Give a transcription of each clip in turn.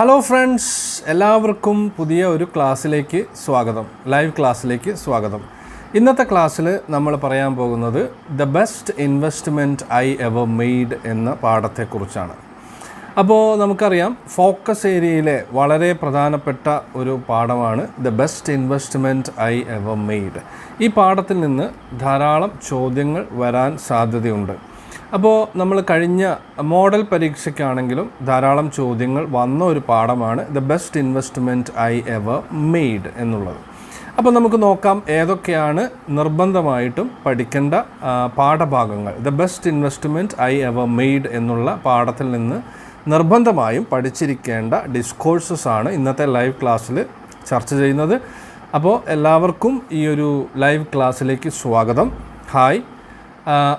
Hello friends, എല്ലാവർക്കും പുതിയ ഒരു ക്ലാസ്സിലേക്ക് സ്വാഗതം, ലൈവ് ക്ലാസ്സിലേക്ക് സ്വാഗതം. ഇന്നത്തെ ക്ലാസ്സിൽ നമ്മൾ പറയാൻ പോകുന്നത് the best investment I ever made എന്ന പാഠത്തെക്കുറിച്ചാണ്. അപ്പോൾ നമുക്കറിയാം, ഫോക്കസ് ഏരിയയിലെ വളരെ പ്രധാനപ്പെട്ട ഒരു പാഠമാണ് the best investment I ever made. ഈ പാഠത്തിൽ നിന്ന് ധാരാളം ചോദ്യങ്ങൾ വരാൻ സാധ്യതയുണ്ട്. അപ്പോൾ നമ്മൾ കഴിഞ്ഞ മോഡൽ പരീക്ഷയ്ക്കാണെങ്കിലും ധാരാളം ചോദ്യങ്ങൾ വന്ന ഒരു പാഠമാണ് the best investment I ever made എന്നുള്ളത്. അപ്പോൾ നമുക്ക് നോക്കാം ഏതൊക്കെയാണ് നിർബന്ധമായിട്ടും പഠിക്കേണ്ട പാഠഭാഗങ്ങൾ. The best investment I ever made എന്നുള്ള പാഠത്തിൽ നിന്ന് നിർബന്ധമായും പഠിച്ചിരിക്കേണ്ട ഡിസ്കോഴ്സസ് ആണ് ഇന്നത്തെ ലൈവ് ക്ലാസ്സിൽ ചർച്ച ചെയ്യുന്നത്. അപ്പോൾ എല്ലാവർക്കും ഈ ഒരു ലൈവ് ക്ലാസ്സിലേക്ക് സ്വാഗതം. ഹായ്.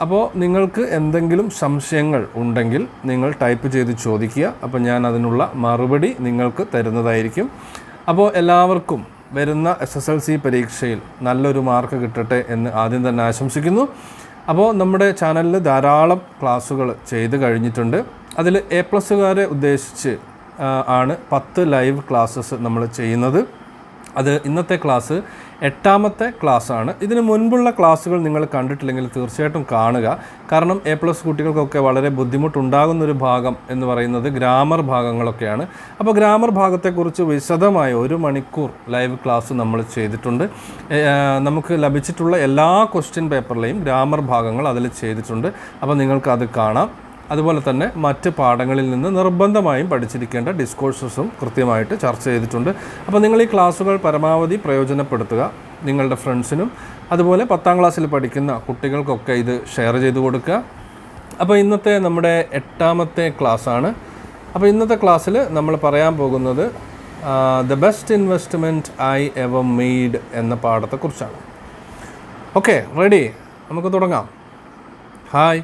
അപ്പോൾ നിങ്ങൾക്ക് എന്തെങ്കിലും സംശയങ്ങൾ ഉണ്ടെങ്കിൽ നിങ്ങൾ ടൈപ്പ് ചെയ്ത് ചോദിക്കുക. അപ്പോൾ ഞാൻ അതിനുള്ള മറുപടി നിങ്ങൾക്ക് തരുന്നതായിരിക്കും. അപ്പോൾ എല്ലാവർക്കും വരുന്ന SSLC പരീക്ഷയിൽ നല്ലൊരു മാർക്ക് കിട്ടട്ടെ എന്ന് ആദ്യം തന്നെ ആശംസിക്കുന്നു. അപ്പോൾ നമ്മുടെ ചാനലിൽ ധാരാളം ക്ലാസ്സുകൾ ചെയ്ത് കഴിഞ്ഞിട്ടുണ്ട്. അതിൽ A+കാരെ ഉദ്ദേശിച്ച് ആണ് 10 ലൈവ് ക്ലാസ്സസ് നമ്മൾ ചെയ്യുന്നത്. അത് ഇന്നത്തെ ക്ലാസ് 8ാമത്തെ ക്ലാസ്സാണ്. ഇതിന് മുൻപുള്ള ക്ലാസ്സുകൾ നിങ്ങൾ കണ്ടിട്ടില്ലെങ്കിൽ തീർച്ചയായിട്ടും കാണുക. കാരണം A+ കുട്ടികൾക്കൊക്കെ വളരെ ബുദ്ധിമുട്ടുണ്ടാകുന്നൊരു ഭാഗം എന്ന് പറയുന്നത് ഗ്രാമർ ഭാഗങ്ങളൊക്കെയാണ്. അപ്പോൾ ഗ്രാമർ ഭാഗത്തെക്കുറിച്ച് വിശദമായ 1 മണിക്കൂർ ലൈവ് ക്ലാസ് നമ്മൾ ചെയ്തിട്ടുണ്ട്. നമുക്ക് ലഭിച്ചിട്ടുള്ള എല്ലാ ക്വസ്റ്റ്യൻ പേപ്പറിലെയും ഗ്രാമർ ഭാഗങ്ങൾ അതിൽ ചെയ്തിട്ടുണ്ട്. അപ്പോൾ നിങ്ങൾക്കത് കാണാം. അതുപോലെ തന്നെ മറ്റ് പാഠങ്ങളിൽ നിന്ന് നിർബന്ധമായും പഠിച്ചിരിക്കേണ്ട ഡിസ്കോഴ്സസും കൃത്യമായിട്ട് ചർച്ച ചെയ്തിട്ടുണ്ട്. അപ്പോൾ നിങ്ങൾ ഈ ക്ലാസ്സുകൾ പരമാവധി പ്രയോജനപ്പെടുത്തുക. നിങ്ങളുടെ ഫ്രണ്ട്സിനും അതുപോലെ 10ാം ക്ലാസ്സിൽ പഠിക്കുന്ന കുട്ടികൾക്കൊക്കെ ഇത് ഷെയർ ചെയ്ത് കൊടുക്കുക. അപ്പോൾ ഇന്നത്തെ നമ്മുടെ 8ാമത്തെ ക്ലാസ്സാണ്. അപ്പോൾ ഇന്നത്തെ ക്ലാസ്സിൽ നമ്മൾ പറയാൻ പോകുന്നത് the best investment I ever made എന്ന പാഠത്തെക്കുറിച്ചാണ്. Okay, ready? നമുക്ക് തുടങ്ങാം. ഹായ്.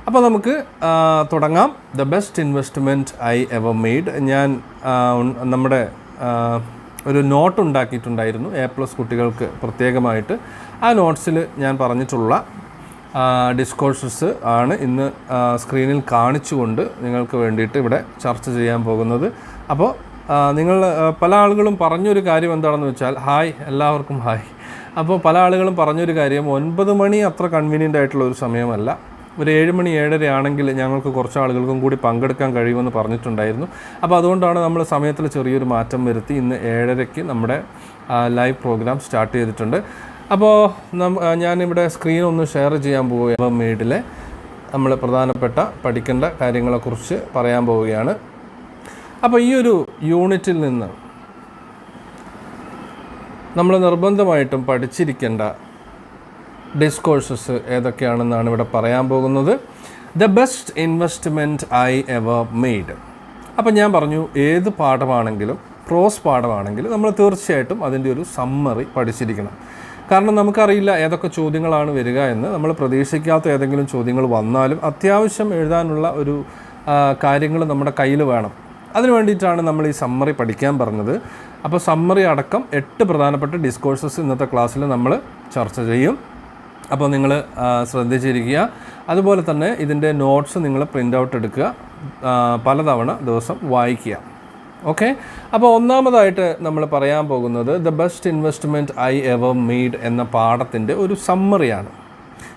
അപ്പോൾ നമുക്ക് തുടങ്ങാം. The best investment I ever made. ഞാൻ നമ്മുടെ ഒരു നോട്ട് ഉണ്ടാക്കിയിട്ടുണ്ടായിരുന്നു A+ കുട്ടികൾക്ക് പ്രത്യേകമായിട്ട്. ആ നോട്ട്സിൽ ഞാൻ പറഞ്ഞിട്ടുള്ള ഡിസ്കോഴ്സസ് ആണ് ഇന്ന് സ്ക്രീനിൽ കാണിച്ചുകൊണ്ട് നിങ്ങൾക്ക് വേണ്ടിയിട്ട് ഇവിടെ ചർച്ച ചെയ്യാൻ പോകുന്നത്. അപ്പോൾ നിങ്ങൾ പല ആളുകളും പറഞ്ഞൊരു കാര്യം എന്താണെന്ന് വെച്ചാൽ, ഹായ്, എല്ലാവർക്കും ഹായ്. അപ്പോൾ പല ആളുകളും പറഞ്ഞൊരു കാര്യം, 9 മണി അത്ര കൺവീനിയൻ്റ് ആയിട്ടുള്ള ഒരു സമയമല്ല, ഒരു 7 മണി 7:30 ആണെങ്കിൽ ഞങ്ങൾക്ക് കുറച്ച് ആളുകൾക്കും കൂടി പങ്കെടുക്കാൻ കഴിയുമെന്ന് പറഞ്ഞിട്ടുണ്ടായിരുന്നു. അപ്പോൾ അതുകൊണ്ടാണ് നമ്മൾ സമയത്തിൽ ചെറിയൊരു മാറ്റം വരുത്തി ഇന്ന് 7:30-ക്ക് നമ്മുടെ ലൈവ് പ്രോഗ്രാം സ്റ്റാർട്ട് ചെയ്തിട്ടുണ്ട്. അപ്പോൾ ഞാനിവിടെ സ്ക്രീൻ ഒന്ന് ഷെയർ ചെയ്യാൻ പോവുകയാണ്. മെയ്ഡിലെ നമ്മൾ പ്രധാനപ്പെട്ട പഠിക്കേണ്ട കാര്യങ്ങളെക്കുറിച്ച് പറയാൻ പോവുകയാണ്. അപ്പോൾ ഈ ഒരു യൂണിറ്റിൽ നിന്ന് നമ്മൾ നിർബന്ധമായിട്ടും പഠിച്ചിരിക്കേണ്ട ഡിസ്കോഴ്സസ് ഏതൊക്കെയാണെന്നാണ് ഇവിടെ പറയാൻ പോകുന്നത്. The best investment I ever made. അപ്പം ഞാൻ പറഞ്ഞു, ഏത് പാഠമാണെങ്കിലും പ്രോസ് പാഠമാണെങ്കിലും നമ്മൾ തീർച്ചയായിട്ടും അതിൻ്റെ ഒരു സമ്മറി പഠിച്ചിരിക്കണം. കാരണം നമുക്കറിയില്ല ഏതൊക്കെ ചോദ്യങ്ങളാണ് വരിക എന്ന്. നമ്മൾ പ്രതീക്ഷിക്കാത്ത ഏതെങ്കിലും ചോദ്യങ്ങൾ വന്നാലും അത്യാവശ്യം എഴുതാനുള്ള ഒരു കാര്യങ്ങൾ നമ്മുടെ കയ്യിൽ വേണം. അതിനു വേണ്ടിയിട്ടാണ് നമ്മൾ ഈ സമ്മറി പഠിക്കാൻ പറഞ്ഞത്. അപ്പോൾ സമ്മറി അടക്കം 8 പ്രധാനപ്പെട്ട ഡിസ്കോഴ്സസ് ഇന്നത്തെ ക്ലാസ്സിൽ നമ്മൾ ചർച്ച ചെയ്യും. അപ്പോൾ നിങ്ങൾ ശ്രദ്ധിച്ചിരിക്കുക. അതുപോലെ തന്നെ ഇതിൻ്റെ നോട്ട്സ് നിങ്ങൾ പ്രിൻ്റ് ഔട്ട് എടുക്കുക, പലതവണ ദിവസം വായിക്കുക. ഓക്കെ. അപ്പോൾ ഒന്നാമതായിട്ട് നമ്മൾ പറയാൻ പോകുന്നത് the best investment I ever made എന്ന പാഠത്തിൻ്റെ ഒരു സമ്മറിയാണ്.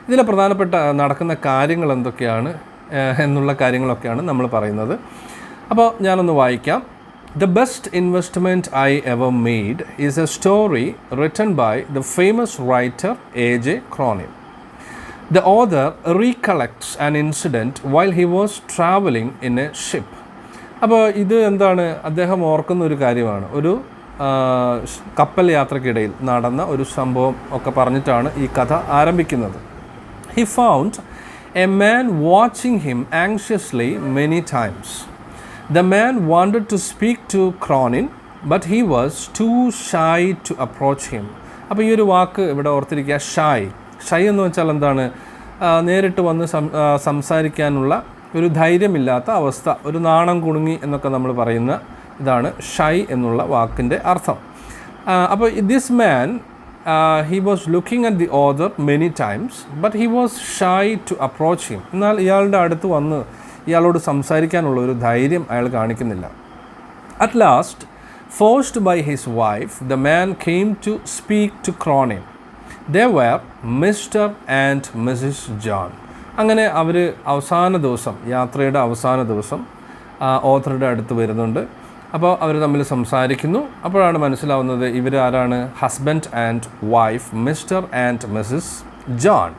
ഇതിലെ പ്രധാനപ്പെട്ട നടക്കുന്ന കാര്യങ്ങൾ എന്തൊക്കെയാണ് എന്നുള്ള കാര്യങ്ങളൊക്കെയാണ് നമ്മൾ പറയുന്നത്. അപ്പോൾ ഞാനൊന്ന് വായിക്കാം. The best investment I ever made is a story written by the famous writer A.J. Cronin. The author recollects an incident while he was traveling in a ship. അപ്പോൾ ഇത് എന്താണ്? അദ്ദേഹം ഓർക്കുന്ന ഒരു കാര്യമാണ്. ഒരു കപ്പൽ യാത്രക്കിടയിൽ നടന്ന ഒരു സംഭവം ഒക്കെ പറഞ്ഞിട്ടാണ് ഈ കഥ ആരംഭിക്കുന്നത്. He found a man watching him anxiously many times. The man wanted to speak to Cronin, but he was too shy to approach him. അപ്പോൾ ഈ ഒരു വാക്ക് ഇവിടെ ഓർത്തിരിക്കുക, ഷായ്. ഷൈ എന്ന് വെച്ചാൽ എന്താണ്? നേരിട്ട് വന്ന് സംസാരിക്കാനുള്ള ഒരു ധൈര്യമില്ലാത്ത അവസ്ഥ, ഒരു നാണം കുണുങ്ങി എന്നൊക്കെ നമ്മൾ പറയുന്ന ഇതാണ് ഷൈ എന്നുള്ള വാക്കിൻ്റെ അർത്ഥം. അപ്പോൾ this man he was looking at the author many times, but he was shy to approach him. എന്നാൽ ഇയാളുടെ അടുത്ത് വന്ന് ഇയാളോട് സംസാരിക്കാനുള്ള ഒരു ധൈര്യം അയാൾ കാണിക്കുന്നില്ല. At last, forced by his wife, the man came to speak to Cronin. They were Mr. and Mrs. John. അങ്ങനെ അവർ അവസാന ദിവസം, യാത്രയുടെ അവസാന ദിവസം ഓഥറുടെ അടുത്ത് വരുന്നുണ്ട്. അപ്പോൾ അവർ തമ്മിൽ സംസാരിക്കുന്നു. അപ്പോഴാണ് മനസ്സിലാവുന്നത് ഇവർ ആരാണ്? Husband and wife, mister and missus John.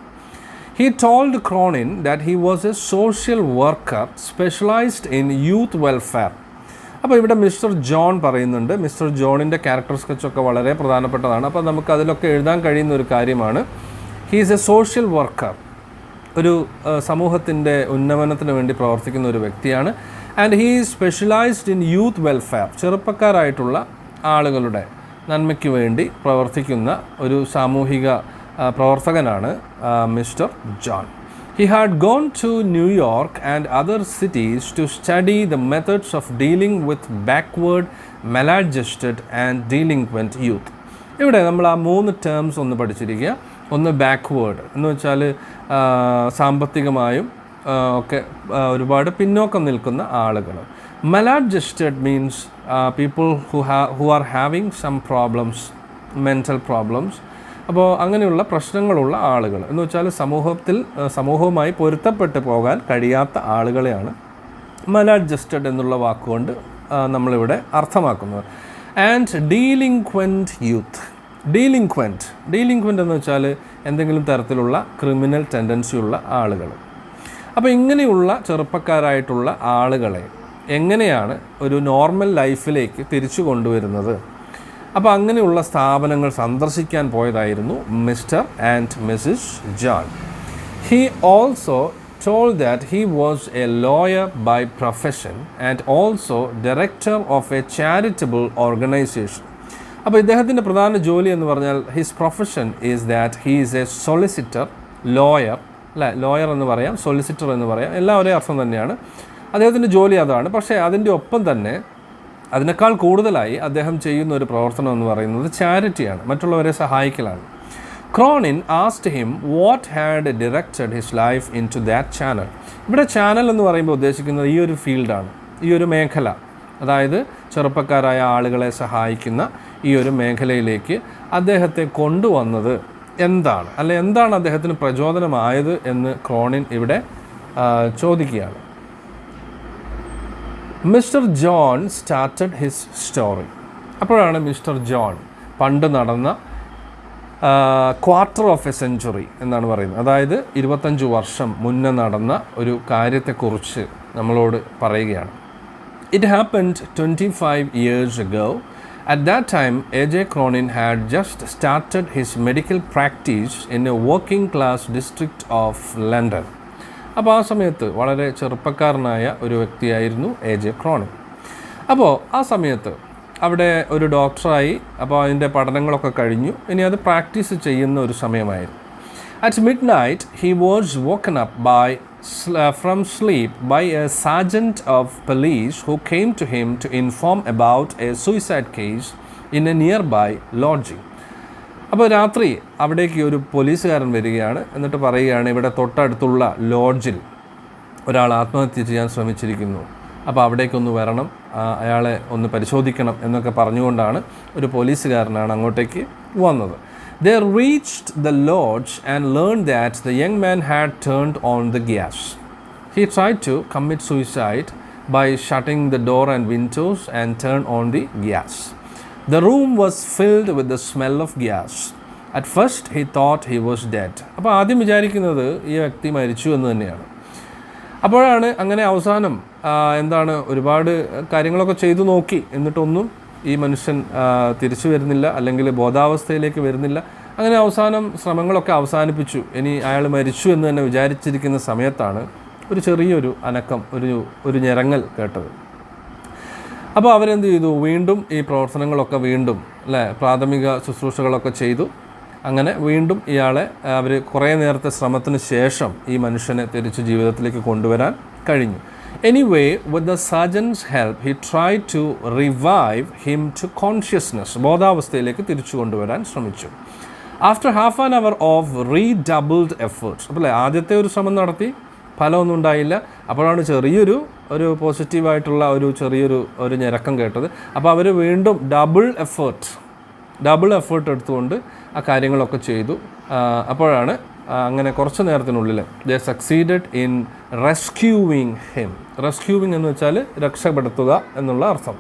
He told Cronin that he was a social worker specialized in youth welfare. അപ്പോൾ ഇവിടെ മിസ്റ്റർ ജോൺ പറയുന്നുണ്ട്. മിസ്റ്റർ ജോണിൻ്റെ ക്യാരക്ടർ സ്കെച്ചൊക്കെ വളരെ പ്രധാനപ്പെട്ടതാണ്. അപ്പോൾ നമുക്ക് അതിലൊക്കെ എഴുതാൻ കഴിയുന്ന ഒരു കാര്യമാണ്, he is a social worker, ഒരു സമൂഹത്തിൻ്റെ ഉന്നമനത്തിന് വേണ്ടി പ്രവർത്തിക്കുന്ന ഒരു വ്യക്തിയാണ്. And he is specialised in youth welfare, ചെറുപ്പക്കാരായിട്ടുള്ള ആളുകളുടെ നന്മയ്ക്ക് വേണ്ടി പ്രവർത്തിക്കുന്ന ഒരു സാമൂഹിക പ്രവർത്തകനാണ് mister John. He had gone to New York and other cities to study the methods of dealing with backward, maladjusted and delinquent youth. ഇവിടെ നമ്മൾ ആ 3 ടേംസ് ഒന്ന് പഠിച്ചിരിക്കുക. ഒന്ന് ബാക്ക്വേർഡ് എന്ന് വെച്ചാൽ സാമ്പത്തികമായും ഒക്കെ ഒരുപാട് പിന്നോക്കം നിൽക്കുന്ന ആളുകൾ. maladjusted means people who are having some problems, mental problems. അപ്പോൾ അങ്ങനെയുള്ള പ്രശ്നങ്ങളുള്ള ആളുകൾ എന്ന് വെച്ചാൽ സമൂഹവുമായി പൊരുത്തപ്പെട്ട് പോകാൻ കഴിയാത്ത ആളുകളെയാണ് maladjusted എന്നുള്ള വാക്കുകൊണ്ട് നമ്മളിവിടെ അർത്ഥമാക്കുന്നത്. And ഡീലിങ്ക്വൻറ്റ് youth. ഡീലിങ്ക്വൻറ്റ് എന്ന് വെച്ചാൽ എന്തെങ്കിലും തരത്തിലുള്ള ക്രിമിനൽ ടെൻഡൻസി ഉള്ള ആളുകൾ. അപ്പോൾ ഇങ്ങനെയുള്ള ചെറുപ്പക്കാരായിട്ടുള്ള ആളുകളെ എങ്ങനെയാണ് ഒരു നോർമൽ ലൈഫിലേക്ക് തിരിച്ചു കൊണ്ടുവരുന്നത്? അപ്പോൾ അങ്ങനെയുള്ള സ്ഥാപനങ്ങൾ സന്ദർശിക്കാൻ പോയതായിരുന്നു mister and missus John. He also told that he was a lawyer by profession and also director of a charitable organization. അപ്പോൾ ഇദ്ദേഹത്തിൻ്റെ പ്രധാന ജോലി എന്ന് പറഞ്ഞാൽ his profession is that he is A solicitor, lawyer അല്ലേ, ലോയർ എന്ന് പറയാം, solicitor എന്ന് പറയാം, എല്ലാം ഒരേ അർത്ഥം തന്നെയാണ്. അദ്ദേഹത്തിൻ്റെ ജോലി അതാണ്. പക്ഷേ അതിൻ്റെ ഒപ്പം തന്നെ അതിനേക്കാൾ കൂടുതലായി അദ്ദേഹം ചെയ്യുന്ന ഒരു പ്രവർത്തനം എന്ന് പറയുന്നത് ചാരിറ്റിയാണ്, മറ്റുള്ളവരെ സഹായിക്കലാണ്. Cronin asked him what had directed his life into that channel. ഇവിടെ ചാനൽ എന്ന് പറയുമ്പോൾ ഉദ്ദേശിക്കുന്നത് ഈ ഒരു ഫീൽഡാണ്, ഈ ഒരു മേഖല, അതായത് ചെറുപ്പക്കാരായ ആളുകളെ സഹായിക്കുന്ന ഈ ഒരു മേഖലയിലേക്ക് അദ്ദേഹത്തെ കൊണ്ടുവന്നത് എന്താണ്, അല്ലെ എന്താണ് അദ്ദേഹത്തിന് പ്രചോദനമായത് എന്ന് ക്രോണിൻ ഇവിടെ ചോദിക്കുകയാണ്. Mister John started his story. അപ്പോഴാണ് മിസ്റ്റർ ജോൺ പണ്ട് നടന്ന ക്വാർട്ടർ ഓഫ് എ സെഞ്ച്വറി എന്നാണ് പറയുന്നത്, അതായത് 25 വർഷം മുന്നേ നടന്ന ഒരു കാര്യത്തെക്കുറിച്ച് നമ്മളോട് പറയുകയാണ്. It happened 25 years ago. At that time, A.J. Cronin had just started his medical practice in a working class district of London. അപ്പോൾ ആ സമയത്ത് വളരെ ചെറുപ്പക്കാരനായ ഒരു വ്യക്തിയായിരുന്നു A.J. Cronin. അപ്പോൾ ആ സമയത്ത് അവിടെ ഒരു ഡോക്ടറായി, അപ്പോൾ അതിൻ്റെ പഠനങ്ങളൊക്കെ കഴിഞ്ഞു, ഇനി അത് പ്രാക്ടീസ് ചെയ്യുന്ന ഒരു സമയമായിരുന്നു. At midnight he was woken up from sleep by a sergeant of police who came to him to inform about a suicide case in a nearby lodging. അപ്പോൾ രാത്രി അവിടേക്ക് ഒരു പോലീസുകാരൻ വരികയാണ്. എന്നിട്ട് പറയുകയാണ്, ഇവിടെ തൊട്ടടുത്തുള്ള ലോഡ്ജിൽ ഒരാൾ ആത്മഹത്യ ചെയ്യാൻ ശ്രമിച്ചിരിക്കുന്നു, അപ്പോൾ അവിടേക്കൊന്ന് വരണം, അയാളെ ഒന്ന് പരിശോധിക്കണം എന്നൊക്കെ പറഞ്ഞുകൊണ്ടാണ് ഒരു പോലീസുകാരനാണ് അങ്ങോട്ടേക്ക് വന്നത്. They reached the lodge and learned that the young man had turned on the gas. He tried to commit suicide by shutting the door and windows and turn on the gas. The room was filled with the smell of gas. At first he thought he was dead. അപ്പോൾ ആദ്യം വിചാരിക്കുന്നത് ഈ വ്യക്തി മരിച്ചു എന്ന് തന്നെയാണ്. അപ്പോഴാണ് അങ്ങനെ അവസാനം എന്താണ് ഒരുപാട് കാര്യങ്ങളൊക്കെ ചെയ്തു നോക്കി, എന്നിട്ടൊന്നും ഈ മനുഷ്യൻ തിരിച്ചു വരുന്നില്ല, അല്ലെങ്കിൽ ബോധാവസ്ഥയിലേക്ക് വരുന്നില്ല. അങ്ങനെ അവസാനം ശ്രമങ്ങളൊക്കെ അവസാനിപ്പിച്ചു. ഇനി അയാൾ മരിച്ചു എന്ന് തന്നെ വിചാരിച്ചിരിക്കുന്ന സമയത്താണ് ഒരു ചെറിയൊരു അനക്കം, ഒരു ഞരങ്ങൽ കേട്ടത്. അപ്പോൾ അവരെന്ത് ചെയ്തു, വീണ്ടും ഈ പ്രവർത്തനങ്ങളൊക്കെ വീണ്ടും പ്രാഥമിക ശുശ്രൂഷകളൊക്കെ ചെയ്തു. അങ്ങനെ വീണ്ടും ഇയാളെ അവർ കുറേ നേരത്തെ ശ്രമത്തിന് ശേഷം ഈ മനുഷ്യനെ തിരിച്ച് ജീവിതത്തിലേക്ക് കൊണ്ടുവരാൻ കഴിഞ്ഞു. Anyway with the surgeon's help he try to revive him to consciousness. ബോധാവസ്ഥയിലേക്ക് തിരിച്ചു കൊണ്ടുവരാൻ ശ്രമിച്ചു. After half an hour of redoubled efforts. അപ്പോൾ ആദ്യത്തെ ഒരു ശ്രമം നടത്തി, ഫലമൊന്നും ഉണ്ടായില്ല. അപ്പോഴാണ് ചെറിയൊരു പോസിറ്റീവായിട്ടുള്ള ചെറിയൊരു ഞരക്കം കേട്ടത്. അപ്പോൾ അവർ വീണ്ടും ഡബിൾ എഫേർട്ട് എടുത്തുകൊണ്ട് ആ കാര്യങ്ങളൊക്കെ ചെയ്തു. അപ്പോഴാണ് അങ്ങനെ കുറച്ച് നേരത്തിനുള്ളിൽ ദേ സക്സീഡഡ് ഇൻ റെസ്ക്യൂവിങ് ഹിം. റെസ്ക്യൂവിങ് എന്ന് വെച്ചാൽ രക്ഷപ്പെടുത്തുക എന്നുള്ള അർത്ഥം.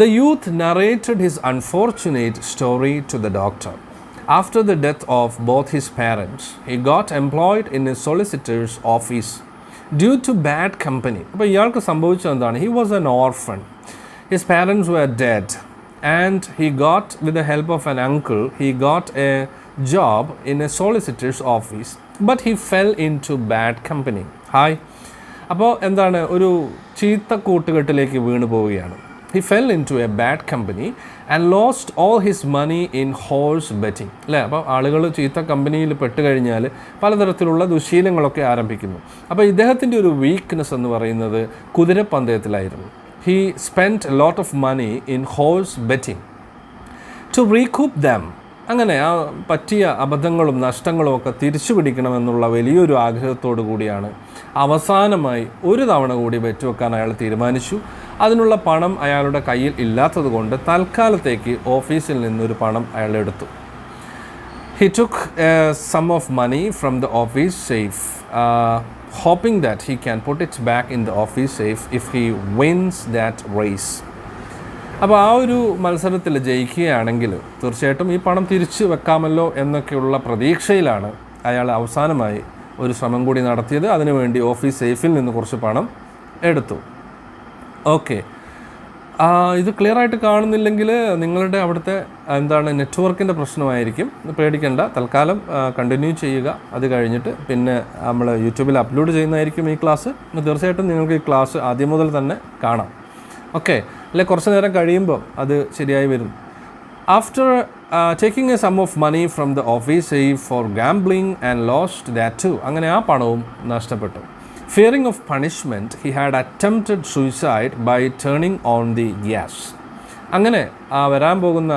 The youth narrated his unfortunate story to the doctor. After the death of both his parents, he got employed in a solicitor's office due to bad company. അപ്പോൾ ഇയാൾക്ക് സംഭവിച്ചത് എന്താണ്? He was an orphan. His parents were dead and he got, with the help of an uncle, he got a job in a solicitor's office, but he fell into bad company. അപ്പോൾ എന്താണ്? ഒരു ചീത്ത കൂട്ടുകെട്ടിലേക്ക് വീണു പോവുകയാണ്. He fell into a bad company and lost all his money in horse betting. അല്ലേ? അപ്പോൾ ആളുകൾ ചീത്ത കമ്പനിയിൽ പെട്ട് കഴിഞ്ഞാൽ പലതരത്തിലുള്ള ദുശീലങ്ങളൊക്കെ ആരംഭിക്കുന്നു. അപ്പോൾ ഇദ്ദേഹത്തിൻ്റെ ഒരു വീക്ക്നെസ് എന്ന് പറയുന്നത് കുതിരപ്പന്തയത്തിലായിരുന്നു. He spent a lot of money in horse betting. To recoup them, അങ്ങനെ ആ പറ്റിയ അബദ്ധങ്ങളും നഷ്ടങ്ങളും ഒക്കെ തിരിച്ചു പിടിക്കണമെന്നുള്ള വലിയൊരു ആഗ്രഹത്തോടു കൂടിയാണ് അവസാനമായി ഒരു തവണ കൂടി വെച്ചുവെക്കാൻ അയാൾ തീരുമാനിച്ചു. അതിനുള്ള പണം അയാളുടെ കയ്യിൽ ഇല്ലാത്തത് കൊണ്ട് തൽക്കാലത്തേക്ക് ഓഫീസിൽ നിന്നൊരു പണം അയാൾ എടുത്തു. He took a sum of money from the office safe, hoping that he can put it back in the office safe if he wins that race. അപ്പോൾ ആ ഒരു മത്സരത്തിൽ ജയിക്കുകയാണെങ്കിൽ തീർച്ചയായിട്ടും ഈ പണം തിരിച്ചു വെക്കാമല്ലോ എന്നൊക്കെയുള്ള പ്രതീക്ഷയിലാണ് അയാൾ അവസാനമായി ഒരു ശ്രമം കൂടി നടത്തിയത്. അതിനുവേണ്ടി ഓഫീസ് സേഫിൽ നിന്ന് കുറച്ച് പണം എടുത്തു. ഓക്കെ, ഇത് ക്ലിയർ ആയിട്ട് കാണുന്നില്ലെങ്കിൽ നിങ്ങളുടെ അവിടുത്തെ നെറ്റ്വർക്കിൻ്റെ പ്രശ്നമായിരിക്കും. പേടിക്കേണ്ട, തൽക്കാലം കണ്ടിന്യൂ ചെയ്യുക. അത് കഴിഞ്ഞിട്ട് പിന്നെ നമ്മൾ യൂട്യൂബിൽ അപ്ലോഡ് ചെയ്യുന്നതായിരിക്കും ഈ ക്ലാസ്. തീർച്ചയായിട്ടും നിങ്ങൾക്ക് ഈ ക്ലാസ് ആദ്യം മുതൽ തന്നെ കാണാം. ഓക്കെ, അല്ലെ കുറച്ച് നേരം കഴിയുമ്പോൾ അത് ശരിയായി വരും. After taking a sum of money from the office safe for gambling and lost that too, അങ്ങനെ ആ പണവും നഷ്ടപ്പെട്ടു. Fearing of punishment he had attempted suicide by turning on the gas. അങ്ങനെ ആ വരാൻ പോകുന്ന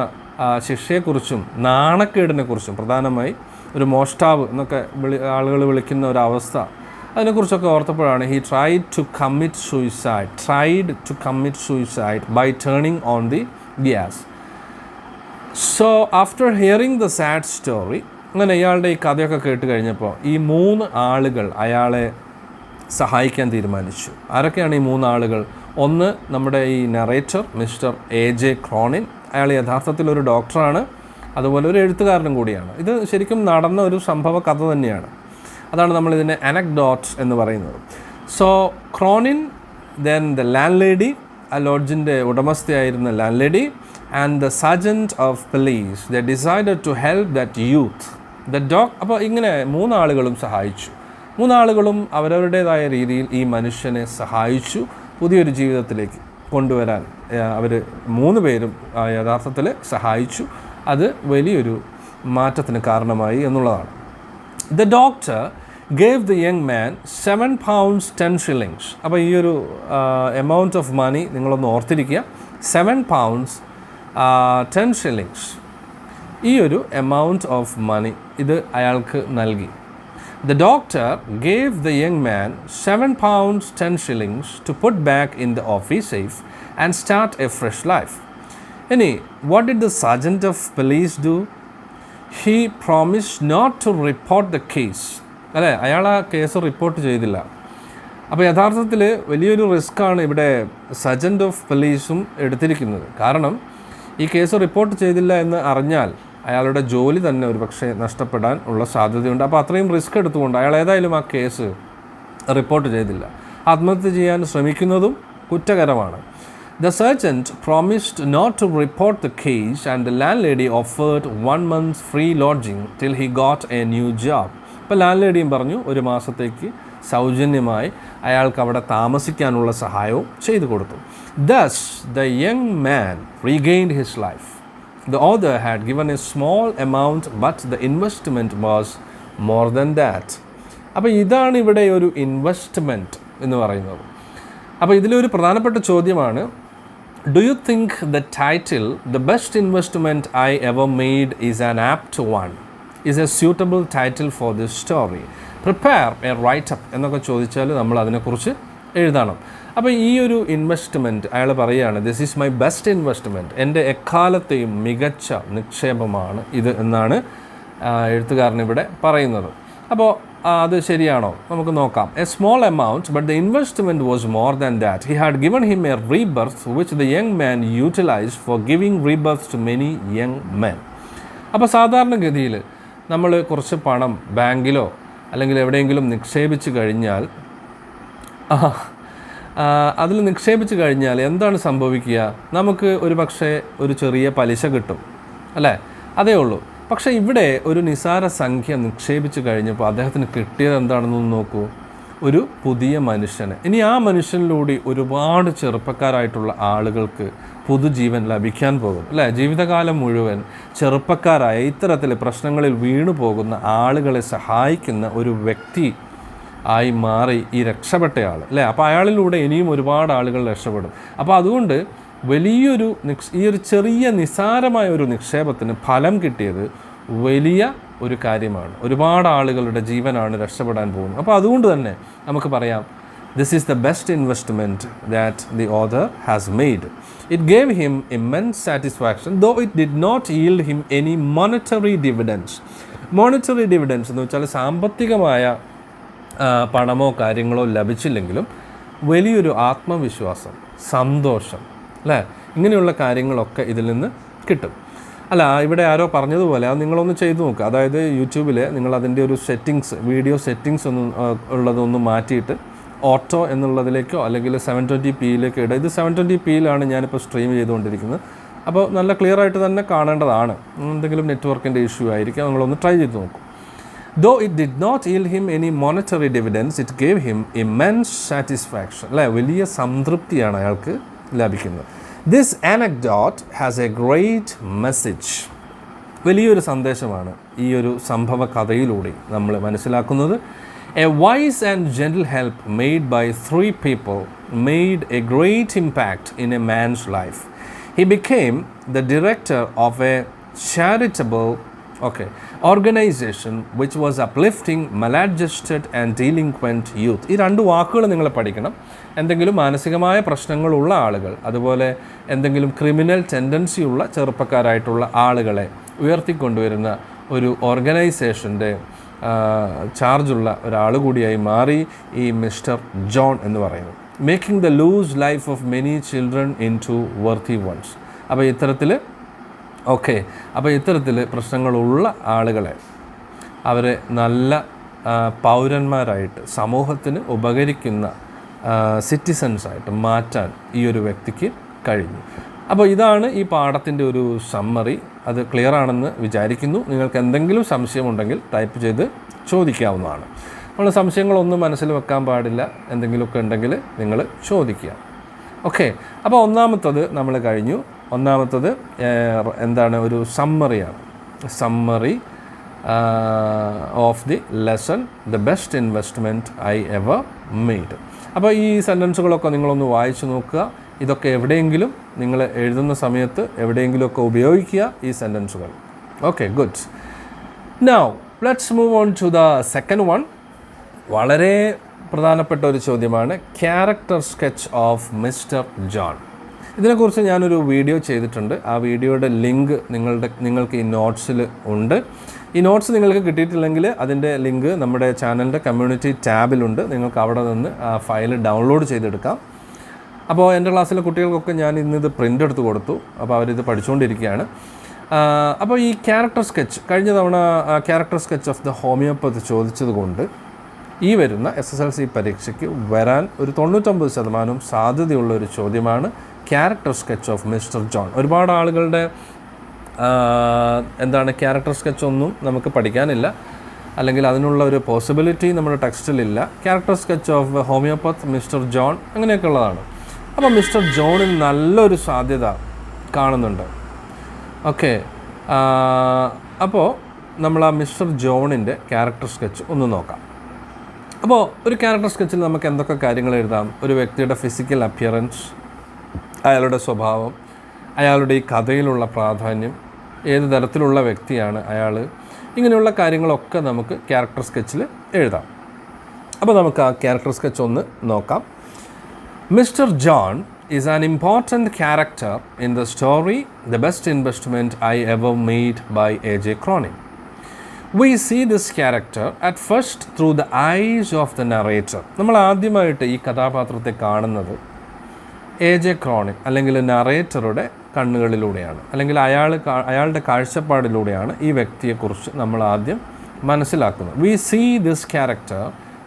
ശിക്ഷയെക്കുറിച്ചും നാണക്കേടിനെക്കുറിച്ചും, പ്രധാനമായി ഒരു മോഷ്ടാവ് എന്നൊക്കെ ആളുകൾ വിളിക്കുന്ന ഒരവസ്ഥ, അതിനെക്കുറിച്ചൊക്കെ ഓർത്തപ്പോഴാണ് he tried to commit suicide by turning on the gas. So after hearing the sad story, അങ്ങനെ ഇയാളുടെ ഈ കഥയൊക്കെ കേട്ട് കഴിഞ്ഞപ്പോൾ ഈ 3 ആളുകൾ അയാളെ സഹായിക്കാൻ തീരുമാനിച്ചു. ആരൊക്കെയാണ് ഈ 3 ആളുകൾ? ഒന്ന്, നമ്മുടെ ഈ നറേറ്റർ മിസ്റ്റർ AJ ക്രോണിൻ. അയാൾ യഥാർത്ഥത്തിൽ ഒരു ഡോക്ടറാണ്, അതുപോലെ ഒരു എഴുത്തുകാരനും കൂടിയാണ്. ഇത് ശരിക്കും നടന്ന ഒരു സംഭവ കഥ തന്നെയാണ്. അതാണ് നമ്മളിതിനെ അനക്ഡോട്ട്സ് എന്ന് പറയുന്നത്. So Cronin, then the landlady, ആ ലോഡ്ജിൻ്റെ ഉടമസ്ഥയായിരുന്ന landlady, and the sergeant of police. The decided to help that youth the dog. അപ്പോൾ ഇങ്ങനെ 3 ആളുകളും സഹായിച്ചു. 3 ആളുകളും അവരവരുടേതായ രീതിയിൽ ഈ മനുഷ്യനെ സഹായിച്ചു പുതിയൊരു ജീവിതത്തിലേക്ക് കൊണ്ടുവരാൻ. അവർ 3 പേരും യഥാർത്ഥത്തിൽ സഹായിച്ചു. അത് വലിയൊരു മാറ്റത്തിന് കാരണമായി എന്നുള്ളതാണ്. The doctor gave the young man £7.10. അപ്പോൾ ഈ ഒരു എമൗണ്ട് ഓഫ് മണി നിങ്ങളൊന്ന് ഓർത്തിരിക്കുക. £7.10. ഈ ഒരു എമൗണ്ട് ഓഫ് മണി ഇത് അയാൾക്ക് നൽകി. The doctor gave the young man £7.10 to put back in the office safe and start a fresh life. ഇനി what did the sergeant of police do? He promised not to report the case. അല്ലേ, അയാൾ ആ case report ചെയ്തില്ല. അപ്പോൾ യഥാർത്ഥത്തിൽ വലിയൊരു റിസ്ക്കാണ് ഇവിടെ സർജൻറ്റ് ഓഫ് പോലീസും എടുത്തിരിക്കുന്നത്. കാരണം ഈ കേസ് റിപ്പോർട്ട് ചെയ്തില്ല എന്ന് അറിഞ്ഞാൽ അയാളുടെ ജോലി തന്നെ ഒരു പക്ഷേ നഷ്ടപ്പെടാൻ ഉള്ള സാധ്യതയുണ്ട്. അപ്പോൾ അത്രയും റിസ്ക് എടുത്തുകൊണ്ട് അയാൾ ഏതായാലും ആ കേസ് റിപ്പോർട്ട് ചെയ്തില്ല. ആത്മഹത്യ ചെയ്യാൻ ശ്രമിക്കുന്നതും കുറ്റകരമാണ്. The sergeant promised not to report the case and the landlady offered 1 month's free lodging till he got a new job. അപ്പോൾ ലാൻഡ് ലേഡിയും പറഞ്ഞു 1 മാസത്തേക്ക് സൗജന്യമായി അയാൾക്ക് അവിടെ താമസിക്കാനുള്ള സഹായവും ചെയ്തു കൊടുത്തു. Thus the young man regained his life. The author had given a small amount but the investment was more than that. അപ്പോൾ ഇതാണ് ഇവിടെ ഒരു ഇൻവെസ്റ്റ്മെൻറ്റ് എന്ന് പറയുന്നത്. അപ്പോൾ ഇതിലൊരു പ്രധാനപ്പെട്ട ചോദ്യമാണ്, do you think the title "The Best Investment I Ever Made" is an apt one? Is a suitable title for this story? Prepare a write up എന്നൊക്കെ ചോദിച്ചാൽ നമ്മൾ അതിനെക്കുറിച്ച് എഴുതണം. അപ്പോൾ ഈ ഒരു ഇൻവെസ്റ്റ്മെൻറ്റ് അയാൾ പറയുകയാണ്, this is my best investment, എൻ്റെ എക്കാലത്തെയും മികച്ച നിക്ഷേപമാണ് ഇത് എന്നാണ് എഴുത്തുകാരൻ ഇവിടെ പറയുന്നത്. അപ്പോൾ അത് ശരിയാണോ നമുക്ക് നോക്കാം. A small amount but the investment was more than that. He had given him a rebirth which the young man utilised for giving rebirth to many young men. അപ്പോൾ സാധാരണഗതിയിൽ നമ്മൾ കുറച്ച് പണം ബാങ്കിലോ അല്ലെങ്കിൽ എവിടെയെങ്കിലും നിക്ഷേപിച്ച് കഴിഞ്ഞാൽ അതിൽ നിക്ഷേപിച്ച് കഴിഞ്ഞാൽ എന്താണ് സംഭവിക്കുക? നമുക്ക് ഒരു പക്ഷേ ഒരു ചെറിയ പലിശ കിട്ടും, അല്ലേ? അതേ ഉള്ളൂ. പക്ഷേ ഇവിടെ ഒരു നിസാര സംഖ്യ നിക്ഷേപിച്ച് കഴിഞ്ഞപ്പോൾ അദ്ദേഹത്തിന് കിട്ടിയത് എന്താണെന്ന് നോക്കൂ, ഒരു പുതിയ മനുഷ്യന്. ഇനി ആ മനുഷ്യനിലൂടെ ഒരുപാട് ചെറുപ്പക്കാരായിട്ടുള്ള ആളുകൾക്ക് പുതുജീവൻ ലഭിക്കാൻ പോകും, അല്ലേ? ജീവിതകാലം മുഴുവൻ ചെറുപ്പക്കാരായ ഇത്തരത്തിൽ പ്രശ്നങ്ങളിൽ വീണു പോകുന്ന ആളുകളെ സഹായിക്കുന്ന ഒരു വ്യക്തി ആയി മാറി ഈ രക്ഷപ്പെട്ടയാൾ, അല്ലേ? അപ്പോൾ അയാളിലൂടെ ഇനിയും ഒരുപാട് ആളുകൾ രക്ഷപ്പെടും. അപ്പോൾ അതുകൊണ്ട് വലിയൊരു ഈ ഒരു ചെറിയ നിസാരമായ ഒരു നിക്ഷേപത്തിന് ഫലം കിട്ടിയത് വലിയ ഒരു കാര്യമാണ്. ഒരുപാട് ആളുകളുടെ ജീവനാണ് രക്ഷപ്പെടാൻ പോകുന്നത്. അപ്പോൾ അതുകൊണ്ട് തന്നെ നമുക്ക് പറയാം, this is the best investment that the author has made. It gave him immense satisfaction though it did not yield him any monetary dividends. Monetary dividends എന്ന് വെച്ചാൽ സാമ്പത്തികമായ പണമോ കാര്യങ്ങളോ ലഭിച്ചില്ലെങ്കിലും വലിയൊരു ആത്മവിശ്വാസം, സന്തോഷം, അല്ലേ? ഇങ്ങനെയുള്ള കാര്യങ്ങളൊക്കെ ഇതിൽ നിന്ന് കിട്ടും. അല്ല, ഇവിടെ ആരോ പറഞ്ഞതുപോലെ അത് നിങ്ങളൊന്ന് ചെയ്തു നോക്കുക. അതായത് യൂട്യൂബിൽ നിങ്ങൾ അതിൻ്റെ ഒരു സെറ്റിങ്സ്, വീഡിയോ സെറ്റിങ്സ് ഉള്ളതൊന്നും മാറ്റിയിട്ട് ഓട്ടോ എന്നുള്ളതിലേക്കോ അല്ലെങ്കിൽ 720p ഇടുക. ഇത് 720pയിലാണ് ഞാനിപ്പോൾ സ്ട്രീം ചെയ്തുകൊണ്ടിരിക്കുന്നത്. അപ്പോൾ നല്ല ക്ലിയർ ആയിട്ട് തന്നെ കാണേണ്ടതാണ്. എന്തെങ്കിലും നെറ്റ്വർക്കിൻ്റെ ഇഷ്യൂ ആയിരിക്കും. നിങ്ങളൊന്ന് ട്രൈ ചെയ്ത് നോക്കും. Though it did not yield him any monetary dividends, it gave him immense satisfaction. അല്ലേ? വലിയ സംതൃപ്തിയാണ് അയാൾക്ക് ലഭിക്കുന്നത്. This anecdote has a great message. വലിയൊരു സന്ദേശമാണ് ഈ ഒരു സംഭവ കഥയിലൂടെ നമ്മൾ മനസ്സിലാക്കുന്നത്. A wise and gentle help made by 3 people made a great impact in a man's life. He became the director of a charitable organization which was uplifting maladjusted and delinquent youth. ഈ 2 വാക്കുകൾ നിങ്ങൾ പഠിക്കണം. എന്തെങ്കിലും മാനസികമായ പ്രശ്നങ്ങളുള്ള ആളുകൾ, അതുപോലെ എന്തെങ്കിലും criminal tendency ഉള്ള ചെറുപ്പക്കാരായിട്ടുള്ള ആളുകളെ ഉയർത്തിക്കൊണ്ടുവരുന്ന ഒരു ഓർഗനൈസേഷൻ്റെ ചാർജുള്ള ഒരാൾ കൂടിയായി മാറി ഈ മിസ്റ്റർ ജോൺ എന്ന് പറയുന്നത്. Making the loose life of many children into worthy ones. അപ്പോൾ ഇത്തരത്തിൽ പ്രശ്നങ്ങളുള്ള ആളുകളെ അവരെ നല്ല പൗരന്മാരായിട്ട് സമൂഹത്തിന് ഉപകരിക്കുന്ന സിറ്റിസൺസായിട്ട് മാറ്റാൻ ഈ ഒരു വ്യക്തിക്ക് കഴിഞ്ഞു. അപ്പോൾ ഇതാണ് ഈ പാഠത്തിൻ്റെ ഒരു സമ്മറി. അത് ക്ലിയർ ആണെന്ന് വിചാരിക്കുന്നു. നിങ്ങൾക്ക് എന്തെങ്കിലും സംശയമുണ്ടെങ്കിൽ ടൈപ്പ് ചെയ്ത് ചോദിക്കാവുന്നതാണ്. നമ്മൾ സംശയങ്ങളൊന്നും മനസ്സിൽ വെക്കാൻ പാടില്ല. എന്തെങ്കിലുമൊക്കെ ഉണ്ടെങ്കിൽ നിങ്ങൾ ചോദിക്കുക. അപ്പോൾ ഒന്നാമത്തത് നമ്മൾ കഴിഞ്ഞു. ഒന്നാമത്തത് എന്താണ്? ഒരു സമ്മറിയാണ്. Summary of the lesson the best investment I ever made. അപ്പോൾ ഈ സെൻറ്റൻസുകളൊക്കെ നിങ്ങളൊന്ന് വായിച്ചു നോക്കുക. ഇതൊക്കെ എവിടെയെങ്കിലും നിങ്ങൾ എഴുതുന്ന സമയത്ത് എവിടെയെങ്കിലുമൊക്കെ ഉപയോഗിക്കുക ഈ സെൻറ്റൻസുകൾ. Good. Now let's move on to the second one. വളരെ പ്രധാനപ്പെട്ട ഒരു ചോദ്യമാണ് character sketch of mister John. ഇതിനെക്കുറിച്ച് ഞാനൊരു വീഡിയോ ചെയ്തിട്ടുണ്ട്. ആ വീഡിയോയുടെ ലിങ്ക് നിങ്ങൾക്ക് ഈ നോട്ട്സിൽ ഉണ്ട്. ഈ നോട്ട്സ് നിങ്ങൾക്ക് കിട്ടിയിട്ടില്ലെങ്കിൽ അതിൻ്റെ ലിങ്ക് നമ്മുടെ ചാനലിൻ്റെ കമ്മ്യൂണിറ്റി ടാബിലുണ്ട്. നിങ്ങൾക്ക് അവിടെ നിന്ന് ആ ഫയൽ ഡൗൺലോഡ് ചെയ്തെടുക്കാം. അപ്പോൾ എൻ്റെ ക്ലാസ്സിലെ കുട്ടികൾക്കൊക്കെ ഞാൻ ഇന്നിത് പ്രിൻ്റ് എടുത്ത് കൊടുത്തു. അപ്പോൾ അവരിത് പഠിച്ചുകൊണ്ടിരിക്കുകയാണ്. അപ്പോൾ ഈ ക്യാരക്ടർ സ്കെച്ച് കഴിഞ്ഞ തവണ character sketch of the homoeopathy ചോദിച്ചത് കൊണ്ട് ഈ വരുന്ന SSLC പരീക്ഷയ്ക്ക് വരാൻ ഒരു 99% സാധ്യതയുള്ള ഒരു ചോദ്യമാണ് character sketch of mister John. ഒരുപാട് ആളുകളുടെ ക്യാരക്ടർ സ്കെച്ച് ഒന്നും നമുക്ക് പഠിക്കാനില്ല, അല്ലെങ്കിൽ അതിനുള്ള ഒരു പോസിബിലിറ്റി നമ്മുടെ ടെക്സ്റ്റിലില്ല. Character sketch of homeopath mister John അങ്ങനെയൊക്കെ ഉള്ളതാണ്. അപ്പോൾ മിസ്റ്റർ ജോണിൽ നല്ലൊരു സാധ്യത കാണുന്നുണ്ട്. അപ്പോൾ നമ്മൾ ആ മിസ്റ്റർ ജോണിൻ്റെ ക്യാരക്ടർ സ്കെച്ച് ഒന്ന് നോക്കാം. അപ്പോൾ ഒരു ക്യാരക്ടർ സ്കെച്ചിൽ നമുക്ക് എന്തൊക്കെ കാര്യങ്ങൾ എഴുതാം? ഒരു വ്യക്തിയുടെ ഫിസിക്കൽ അപ്പിയറൻസ്, അയാളുടെ സ്വഭാവം, അയാളുടെ ഈ കഥയിലുള്ള പ്രാധാന്യം, ഏത് തരത്തിലുള്ള വ്യക്തിയാണ് അയാൾ, ഇങ്ങനെയുള്ള കാര്യങ്ങളൊക്കെ നമുക്ക് ക്യാരക്ടർ സ്കെച്ചിൽ എഴുതാം. അപ്പോൾ നമുക്ക് ആ ക്യാരക്ടർ സ്കെച്ച് ഒന്ന് നോക്കാം. Mister John is an important character in the story The Best Investment I Ever Made by A.J. Cronin. We see this character at first through the eyes of the narrator. നമ്മൾ ആദ്യമായിട്ട് ഈ കഥാപാത്രത്തെ കാണുന്നത് A.J. Cronin അല്ലെങ്കിൽ നറേറ്ററുടെ കണ്ണുകളിലൂടെയാണ്, അല്ലെങ്കിൽ അയാളുടെ കാഴ്ചപ്പാടിലൂടെയാണ് ഈ വ്യക്തിയെക്കുറിച്ച് നമ്മൾ ആദ്യം മനസ്സിലാക്കുന്നത്. We see this character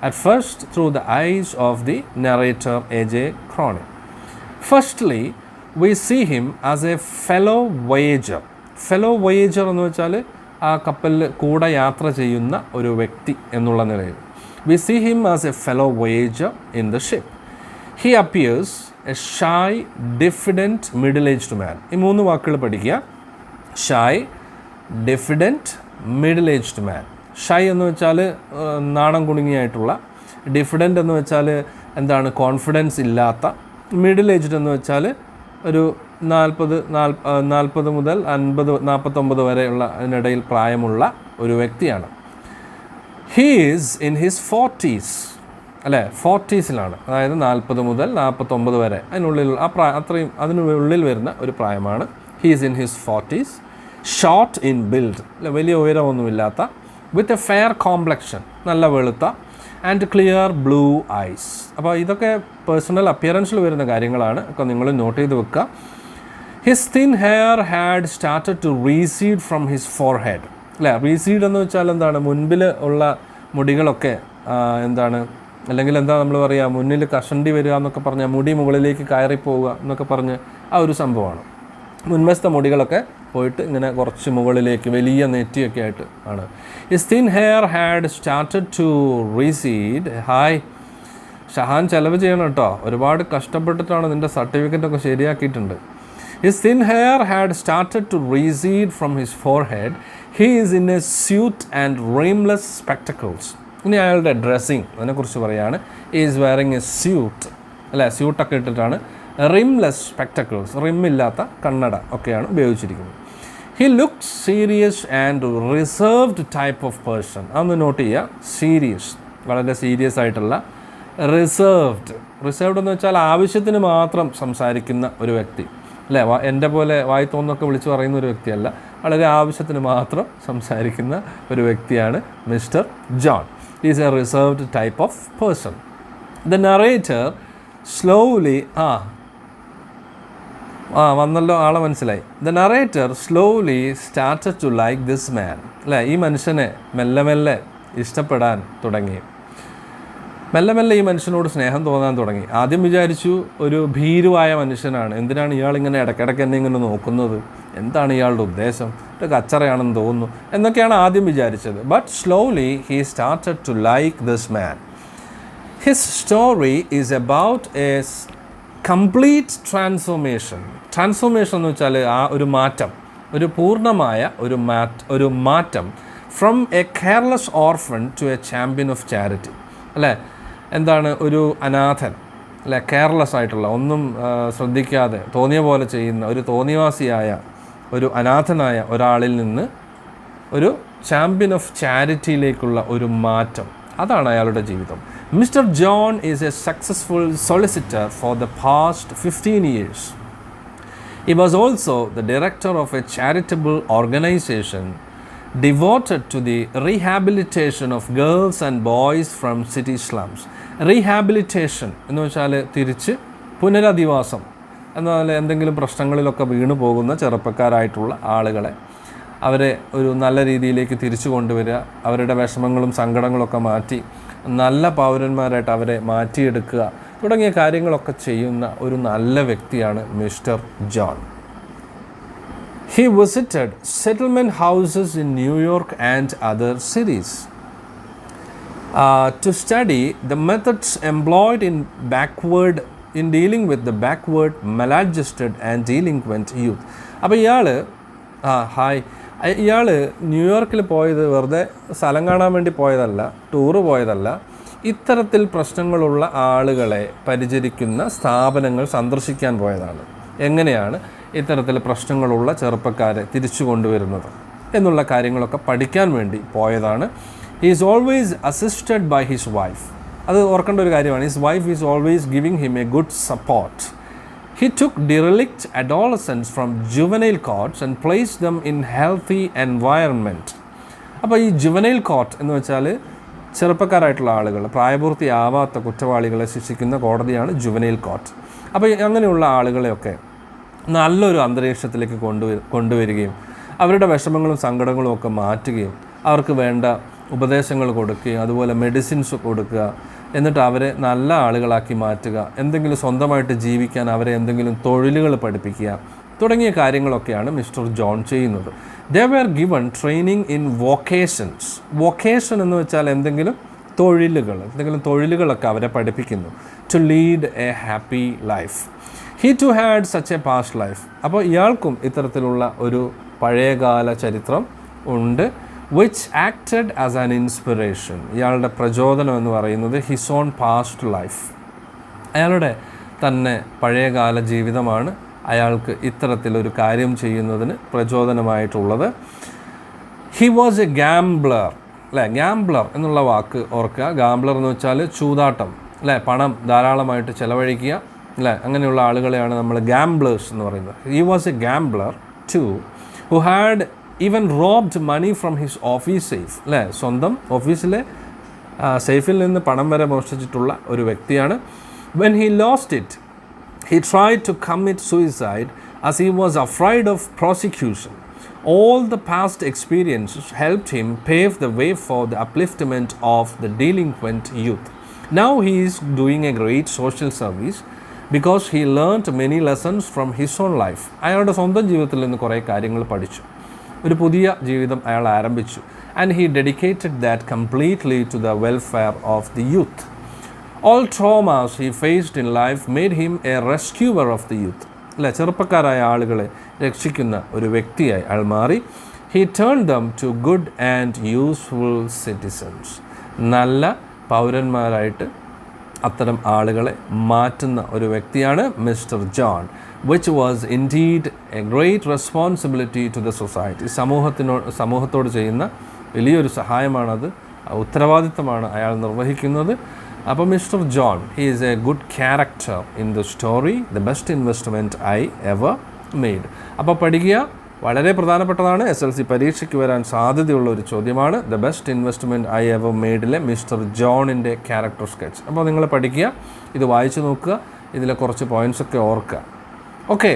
at first through the eyes of the narrator A.J. Cronin. Firstly, we see him as a fellow voyager. Fellow voyager എന്ന് വെച്ചാൽ ആ കപ്പലിൽ കൂടെ യാത്ര ചെയ്യുന്ന ഒരു വ്യക്തി എന്നുള്ള നിലയിൽ. We see him as a fellow voyager in the ship. He appears a shy, diffident, middle-aged man. ഈ 3 വാക്കുകൾ പഠിക്കുക. shy, diffident, middle-aged man. shy എന്ന് വെച്ചാൽ നാണം കുണുങ്ങിയായിട്ടുള്ള, diffident എന്ന് വെച്ചാൽ എന്താണ്, കോൺഫിഡൻസ് ഇല്ലാത്ത, മിഡിൽ ഏജ്ഡ് എന്ന് വെച്ചാൽ ഒരു 40 മുതൽ 49 വരെയുള്ള അതിനിടയിൽ പ്രായമുള്ള ഒരു വ്യക്തിയാണ്. He is in his 40s, അല്ലേ, 40സിലാണ്, അതായത് 40 മുതൽ 49 വരെ അതിനുള്ളിൽ അത്രയും അതിനുള്ളിൽ വരുന്ന ഒരു പ്രായമാണ്. He is in his 40s, short in build, അല്ലെ, വലിയ ഉയരമൊന്നുമില്ലാത്ത, വിത്ത് എ ഫെയർ കോംപ്ലക്ഷൻ, നല്ല വെളുത്ത, ആൻഡ് ക്ലിയർ ബ്ലൂ ഐസ്. അപ്പോൾ ഇതൊക്കെ പേഴ്സണൽ അപ്പിയറൻസിൽ വരുന്ന കാര്യങ്ങളാണ്, ഒക്കെ നിങ്ങൾ നോട്ട് ചെയ്ത് വെക്കുക. His thin hair had started to recede from his forehead, അല്ലേ. റീസീഡ് എന്ന് വെച്ചാൽ എന്താണ്, മുൻപിൽ ഉള്ള മുടികളൊക്കെ എന്താണ്, അല്ലെങ്കിൽ എന്താ നമ്മൾ പറയുക, മുന്നിൽ കഷണ്ടി വരിക എന്നൊക്കെ പറഞ്ഞാൽ മുടി മുകളിലേക്ക് കയറിപ്പോവുക എന്നൊക്കെ പറഞ്ഞ് ആ ഒരു സംഭവമാണ്. മുൻവശത്തെ മുടികളൊക്കെ പോയിട്ട് ഇങ്ങനെ കുറച്ച് മുകളിലേക്ക് വലിയ നെറ്റിയൊക്കെ ആയിട്ട് ആണ്. His thin hair had started to recede. Hi Shahan, ചിലവ് ചെയ്യണം കേട്ടോ, ഒരുപാട് കഷ്ടപ്പെട്ടിട്ടാണ് നിൻ്റെ സർട്ടിഫിക്കറ്റൊക്കെ ശരിയാക്കിയിട്ടുണ്ട്. His thin hair had started to recede from his forehead. He is in a suit and rimless spectacles. ഇനി അയാളുടെ ഡ്രസ്സിങ് അതിനെക്കുറിച്ച് പറയുകയാണ്. ഈസ് വെയറിങ് എ സ്യൂട്ട്, അല്ലേ, സ്യൂട്ടൊക്കെ ഇട്ടിട്ടാണ്. റിംലെസ് സ്പെക്ടക്കിൾസ്, റിമ്മില്ലാത്ത കണ്ണട ഒക്കെയാണ് ഉപയോഗിച്ചിരിക്കുന്നത്. He looks serious and reserved type of person. അതൊന്ന് നോട്ട് ചെയ്യുക. സീരിയസ്, വളരെ സീരിയസ് ആയിട്ടുള്ള. റിസർവ്ഡ് എന്ന് വെച്ചാൽ ആവശ്യത്തിന് മാത്രം സംസാരിക്കുന്ന ഒരു വ്യക്തി, അല്ലേ. എൻ്റെ പോലെ വായി തോന്നൊക്കെ വിളിച്ച് പറയുന്ന ഒരു വ്യക്തിയല്ല, വളരെ ആവശ്യത്തിന് മാത്രം സംസാരിക്കുന്ന ഒരു വ്യക്തിയാണ് mister John. Is a reserved type of person. The narrator slowly വന്നല്ലോ, ആളെ മനസ്സിലായി. The narrator slowly started to like this man, അല്ലേ. ഈ മനുഷ്യനെ മെല്ലെ മെല്ലെ ഇഷ്ടപ്പെടാൻ തുടങ്ങി, മെല്ലെ മെല്ലെ ഈ മനുഷ്യനോട് സ്നേഹം തോന്നാൻ തുടങ്ങി. ആദ്യം വിചാരിച്ചു ഒരു ഭീരുവായ മനുഷ്യനാണ്, എന്തിനാണ് ഇയാളിങ്ങനെ ഇടയ്ക്കിടയ്ക്ക് എന്നെ ഇങ്ങനെ നോക്കുന്നത്, എന്താണ് ഇയാളുടെ ഉദ്ദേശം, ഒരു കച്ചറയാണെന്ന് തോന്നുന്നു എന്നൊക്കെയാണ് ആദ്യം വിചാരിച്ചത്. But slowly he started to like this man. His story is about a complete transformation. Transformation എന്ന് വെച്ചാൽ ആ ഒരു മാറ്റം, ഒരു പൂർണ്ണമായ ഒരു മാറ്റം. From a careless orphan to a champion of charity, അല്ലേ. എന്താണ്, ഒരു അനാഥൻ, അല്ലേ, കെയർലെസ് ആയിട്ടുള്ള, ഒന്നും ശ്രദ്ധിക്കാതെ തോന്നിയ പോലെ ചെയ്യുന്ന ഒരു തോന്നിവാസിയായ ഒരു അനാഥനായ ഒരാളിൽ നിന്ന് ഒരു ചാമ്പ്യൻ ഓഫ് ചാരിറ്റിയിലേക്കുള്ള ഒരു മാറ്റം, അതാണ് അയാളുടെ ജീവിതം. Mr. John is a successful solicitor for the past 15 years. He was also the director of a charitable organization devoted to the rehabilitation of girls and boys from city slums. Rehabilitation എന്ന് വെച്ചാൽ തിരിച്ച് പുനരധിവാസം, എന്നാൽ എന്തെങ്കിലും പ്രശ്നങ്ങളിലൊക്കെ വീണു പോകുന്ന ചെറുപ്പക്കാരായിട്ടുള്ള ആളുകളെ അവരെ ഒരു നല്ല രീതിയിലേക്ക് തിരിച്ചു കൊണ്ടുവരിക, അവരുടെ വിഷമങ്ങളും സങ്കടങ്ങളൊക്കെ മാറ്റി നല്ല പൗരന്മാരായിട്ട് അവരെ മാറ്റിയെടുക്കുക തുടങ്ങിയ കാര്യങ്ങളൊക്കെ ചെയ്യുന്ന ഒരു നല്ല വ്യക്തിയാണ് mister John. He visited settlement houses in New York and other cities to study the methods employed in dealing with the backward, maladjusted and delinquent youth. അപ്പോൾ ഇയാൾ ന്യൂയോർക്കിൽ പോയത് വെറുതെ സ്ഥലം കാണാൻ വേണ്ടി പോയതല്ല, ടൂറ് പോയതല്ല, ഇത്തരത്തിൽ പ്രശ്നങ്ങളുള്ള ആളുകളെ പരിചരിക്കുന്ന സ്ഥാപനങ്ങൾ സന്ദർശിക്കാൻ പോയതാണ്. എങ്ങനെയാണ് ഇത്തരത്തിൽ പ്രശ്നങ്ങളുള്ള ചെറുപ്പക്കാരെ തിരിച്ചു കൊണ്ടുവരുന്നത് എന്നുള്ള കാര്യങ്ങളൊക്കെ പഠിക്കാൻ വേണ്ടി പോയതാണ്. He is always assisted by his wife. അത് ഓർക്കേണ്ട ഒരു കാര്യമാണ്. His wife is always giving him a good support. He took derelict adolescents from juvenile courts and placed them in healthy environment. അപ്പോൾ ഈ ജുവനൈൽ കോർട്ട് എന്ന് വെച്ചാൽ ചെറുപ്പക്കാരായിട്ടുള്ള ആളുകൾ, പ്രായപൂർത്തിയാവാത്ത കുറ്റവാളികളെ ശിക്ഷിക്കുന്ന കോടതിയാണ് ജുവനൈൽ കോർട്ട്. അപ്പോൾ അങ്ങനെയുള്ള ആളുകളെയൊക്കെ നല്ലൊരു അന്തരീക്ഷത്തിലേക്ക് കൊണ്ടുവരികയും അവരുടെ വിഷമങ്ങളും സങ്കടങ്ങളും ഒക്കെ മാറ്റുകയും അവർക്ക് വേണ്ട ഉപദേശങ്ങൾ കൊടുക്കുകയും അതുപോലെ മെഡിസിൻസ് കൊടുക്കുക, എന്നിട്ട് അവരെ നല്ല ആളുകളാക്കി മാറ്റുക, എന്തെങ്കിലും സ്വന്തമായിട്ട് ജീവിക്കാൻ അവരെ എന്തെങ്കിലും തൊഴിലുകൾ പഠിപ്പിക്കുക തുടങ്ങിയ കാര്യങ്ങളൊക്കെയാണ് മിസ്റ്റർ ജോൺ ചെയ്യുന്നത്. They were given training in vocations. Vocation എന്ന് വെച്ചാൽ എന്തെങ്കിലും തൊഴിലുകളൊക്കെ അവരെ പഠിപ്പിക്കുന്നു. To lead a happy life. He too had such a past life. അപ്പോൾ ഇയാൾക്കും ഇത്തരത്തിലുള്ള ഒരു പഴയകാല ചരിത്രം ഉണ്ട്. which acted as an inspiration. ഇയാളുടെ പ്രചോദനം എന്ന് പറയുന്നത് ഹിസ് ഓൺ പാസ്റ്റ് ലൈഫ്. അയാളുടെ തന്നെ പഴയകാല ജീവിതമാണ് അയാൾക്ക് ഇത്തരത്തിലൊരു കാര്യം ചെയ്യുന്നതിന് പ്രചോദനമായിട്ടുള്ളത്. He was a gambler. അല്ലേ, ഗാംബ്ലർ എന്നുള്ള വാക്ക് ഓർക്കുക. ഗാംബ്ലർ എന്ന് വെച്ചാൽ ചൂതാട്ടം, അല്ലേ, പണം ധാരാളമായിട്ട് ചിലവഴിക്കുക, അല്ലേ, അങ്ങനെയുള്ള ആളുകളെയാണ് നമ്മൾ ഗാംബ്ലേഴ്സ് എന്ന് പറയുന്നത്. He was a gambler too who had even robbed money from his office safe. അല്ലേ, സ്വന്തം ഓഫീസിലെ സേഫിൽ നിന്ന് പണം വരെ മോഷ്ടിച്ചിട്ടുള്ള ഒരു വ്യക്തിയാണ്. When he lost it he tried to commit suicide as he was afraid of prosecution. All the past experiences helped him pave the way for the upliftment of the delinquent youth. Now he is doing a great social service because he learnt many lessons from his own life. അയാളുടെ സ്വന്തം ജീവിതത്തിൽ നിന്ന് കുറേ കാര്യങ്ങൾ പഠിച്ചു, ഒരു പുതിയ ജീവിതം അയാൾ ആരംഭിച്ചു. And he dedicated that completely to the welfare of the youth. All traumas he faced in life made him a rescuer of the youth. അല്ലെ, ചെറുപ്പക്കാരായ ആളുകളെ രക്ഷിക്കുന്ന ഒരു വ്യക്തിയായി അയാൾ മാറി. He turn them to good and useful citizens. നല്ല പൗരന്മാരായിട്ട് അത്തരം ആളുകളെ മാറ്റുന്ന ഒരു വ്യക്തിയാണ് mister John. which was indeed a great responsibility to the society. സമൂഹത്തോട് ചെയ്യുന്ന വലിയൊരു സഹായമാണത്, ഉത്തരവാദിത്തമാണ് അയാൾ നിർവഹിക്കുന്നത്. അപ്പോൾ mister John, he is A good character in the story the best investment I ever made. അപ്പോൾ പഠിക്കുക, വളരെ പ്രധാനപ്പെട്ടതാണ്. SLC പരീക്ഷയ്ക്ക് വരാൻ സാധ്യതയുള്ള ഒരു ചോദ്യമാണ്. The best investment I ever മെയ്ഡിലെ മിസ്റ്റർ ജോണിൻ്റെ ക്യാരക്ടർ സ്കെച്ച്. അപ്പോൾ നിങ്ങൾ പഠിക്കുക, ഇത് വായിച്ചു നോക്കുക, ഇതിലെ കുറച്ച് പോയിൻറ്റ്സൊക്കെ ഓർക്കുക. ഓക്കെ,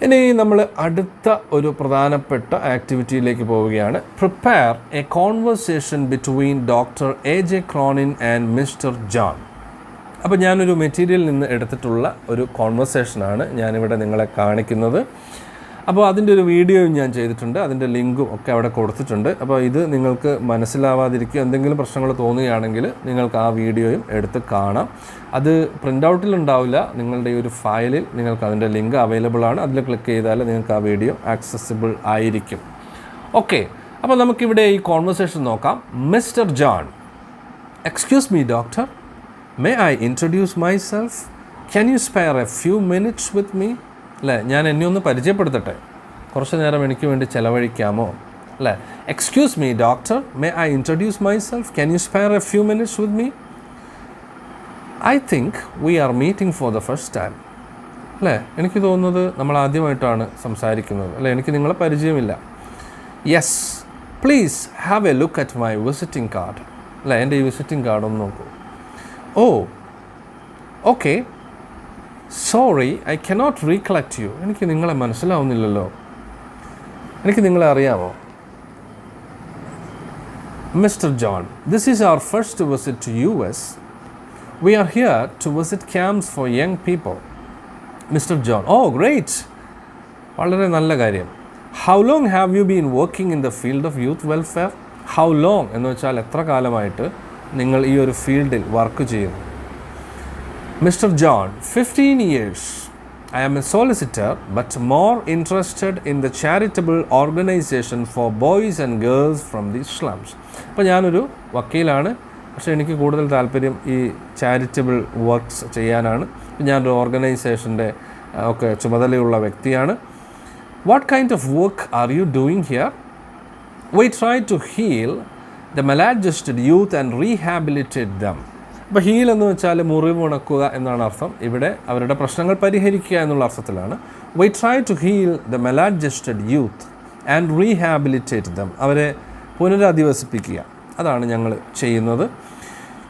ഇനി നമ്മൾ അടുത്ത ഒരു പ്രധാനപ്പെട്ട ആക്ടിവിറ്റിയിലേക്ക് പോവുകയാണ്. Prepare A conversation between doctor AJ Cronin and mister John. അപ്പോൾ ഞാനൊരു മെറ്റീരിയലിൽ നിന്ന് എടുത്തിട്ടുള്ള ഒരു കോൺവെർസേഷനാണ് ഞാനിവിടെ നിങ്ങളെ കാണിക്കുന്നത്. അപ്പോൾ അതിൻ്റെ ഒരു വീഡിയോയും ഞാൻ ചെയ്തിട്ടുണ്ട്, അതിൻ്റെ ലിങ്കും ഒക്കെ അവിടെ കൊടുത്തിട്ടുണ്ട്. അപ്പോൾ ഇത് നിങ്ങൾക്ക് മനസ്സിലാവാതിരിക്കുക, എന്തെങ്കിലും പ്രശ്നങ്ങൾ തോന്നുകയാണെങ്കിൽ നിങ്ങൾക്ക് ആ വീഡിയോയും എടുത്ത് കാണാം. അത് പ്രിൻ്റ് ഔട്ടിലുണ്ടാവില്ല, നിങ്ങളുടെ ഈ ഒരു ഫയലിൽ നിങ്ങൾക്ക് അതിൻ്റെ ലിങ്ക് അവൈലബിൾ ആണ്. അതിൽ ക്ലിക്ക് ചെയ്താൽ നിങ്ങൾക്ക് ആ വീഡിയോ ആക്സസിബിൾ ആയിരിക്കും. ഓക്കെ, അപ്പോൾ നമുക്കിവിടെ ഈ കോൺവെർസേഷൻ നോക്കാം. Mister John: excuse me doctor, may I introduce myself? Can you spare a few minutes with me? അല്ലേ, ഞാൻ എന്നെ ഒന്ന് പരിചയപ്പെടുത്തട്ടെ, കുറച്ച് നേരം എനിക്ക് വേണ്ടി ചിലവഴിക്കാമോ? അല്ലേ, excuse me doctor, may I introduce myself? Can you spare a few minutes with me? I think we are meeting for the first time. അല്ലേ, എനിക്ക് തോന്നുന്നത് നമ്മൾ ആദ്യമായിട്ടാണ് സംസാരിക്കുന്നത്. അല്ലേ, എനിക്ക് നിങ്ങളെ പരിചയമില്ല. Yes, please have a look at my visiting card. അല്ലേ, എൻ്റെ ഈ വിസിറ്റിംഗ് കാർഡ് ഒന്ന് നോക്കൂ. Oh, okay, sorry, I cannot recollect you. എനിക്ക് നിങ്ങളെ മനസ്സിലാവുന്നില്ലല്ലോ. എനിക്ക് നിങ്ങളെ അറിയാമോ? Mister John, this is our first visit to US. We are here to visit camps for young people. Mr. John: Oh, great. വളരെ നല്ല കാര്യം. How long have you been working in the field of youth welfare? How long എന്ന് വെച്ചാൽ എത്ര കാലമായിട്ട് നിങ്ങൾ ഈ ഒരു ഫീൽഡിൽ വർക്ക് ചെയ്യുന്നു? Mr. John: 15 years. I am a solicitor, but more interested in the charitable organization for boys and girls from the slums. അപ്പോൾ ഞാനൊരു വക്കീലാണ്, പക്ഷേ എനിക്ക് കൂടുതൽ താല്പര്യം ഈ ചാരിറ്റബിൾ വർക്ക്സ് ചെയ്യാനാണ്. ഞാനൊരു ഓർഗനൈസേഷൻ്റെ ഒക്കെ ചുമതലയുള്ള വ്യക്തിയാണ്. What kind of work are you doing here? We try to heal the maladjusted youth and rehabilitate them. അപ്പോൾ ഹീൽ എന്ന് വെച്ചാൽ മുറിവ് ഉണക്കുക എന്നാണ് അർത്ഥം. ഇവിടെ അവരുടെ പ്രശ്നങ്ങൾ പരിഹരിക്കുക എന്നുള്ള അർത്ഥത്തിലാണ്. We try to heal the maladjusted youth and rehabilitate them. അവരെ പുനരധിവസിപ്പിക്കുക, അതാണ് ഞങ്ങൾ ചെയ്യുന്നത്.